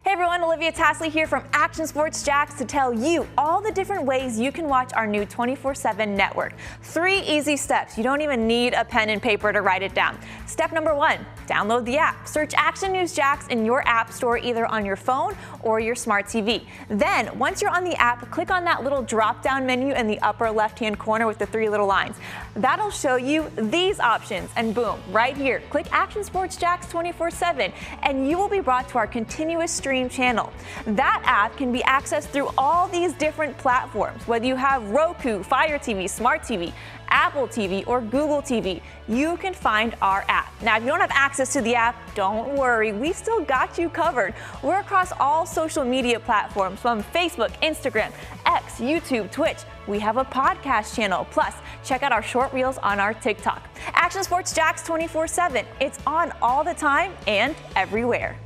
Hey everyone, Olivia Tasley here from Action Sports Jacks to tell you all the different ways you can watch our new 24/7 network. 3 easy steps. You don't even need a pen and paper to write it down. Step number 1, download the app. Search Action News Jacks in your app store either on your phone or your smart TV. Then, once you're on the app, click on that little drop-down menu in the upper left-hand corner with the 3 little lines. That'll show you these options, and boom, right here, click Action Sports Jacks 24/7, and you will be brought to our continuous stream Stream channel. That app can be accessed through all these different platforms, whether you have Roku, Fire TV, Smart TV, Apple TV, or Google TV. You can find our app. Now, if you don't have access to the app, don't worry, we still got you covered. We're across all social media platforms from Facebook, Instagram, X, YouTube, Twitch. We have a podcast channel. Plus, check out our short reels on our TikTok. Action Sports Jax 24/7. It's on all the time and everywhere.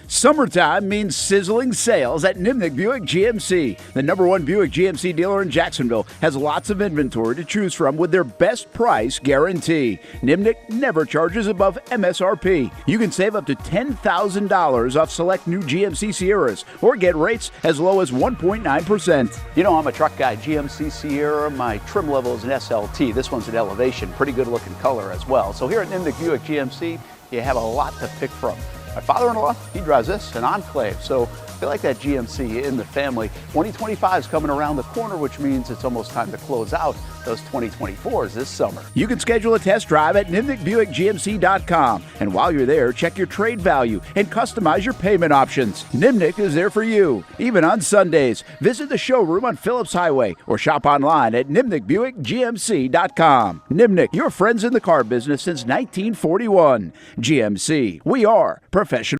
Summertime means sizzling sales at Nimnick Buick GMC. The #1 Buick GMC dealer in Jacksonville has lots of inventory to choose from with their best price guarantee. Nimnick never charges above MSRP. You can save up to $10,000 off select new GMC Sierras or get rates as low as 1.9%. You know, I'm a truck guy. GMC Sierra, my trim level is an SLT. This one's an Elevation. Pretty good looking color as well. So here at Nimnick Buick GMC, you have a lot to pick from. My father-in-law, he drives this, an Enclave, so I feel like that GMC in the family. 2025 is coming around the corner, which means it's almost time to close out those 2024s this summer. You can schedule a test drive at NimnickBuickGMC.com. And while you're there, check your trade value and customize your payment options. Nimnick is there for you, even on Sundays. Visit the showroom on Phillips Highway or shop online at NimnickBuickGMC.com. Nimnick, your friends in the car business since 1941. GMC, we are professional.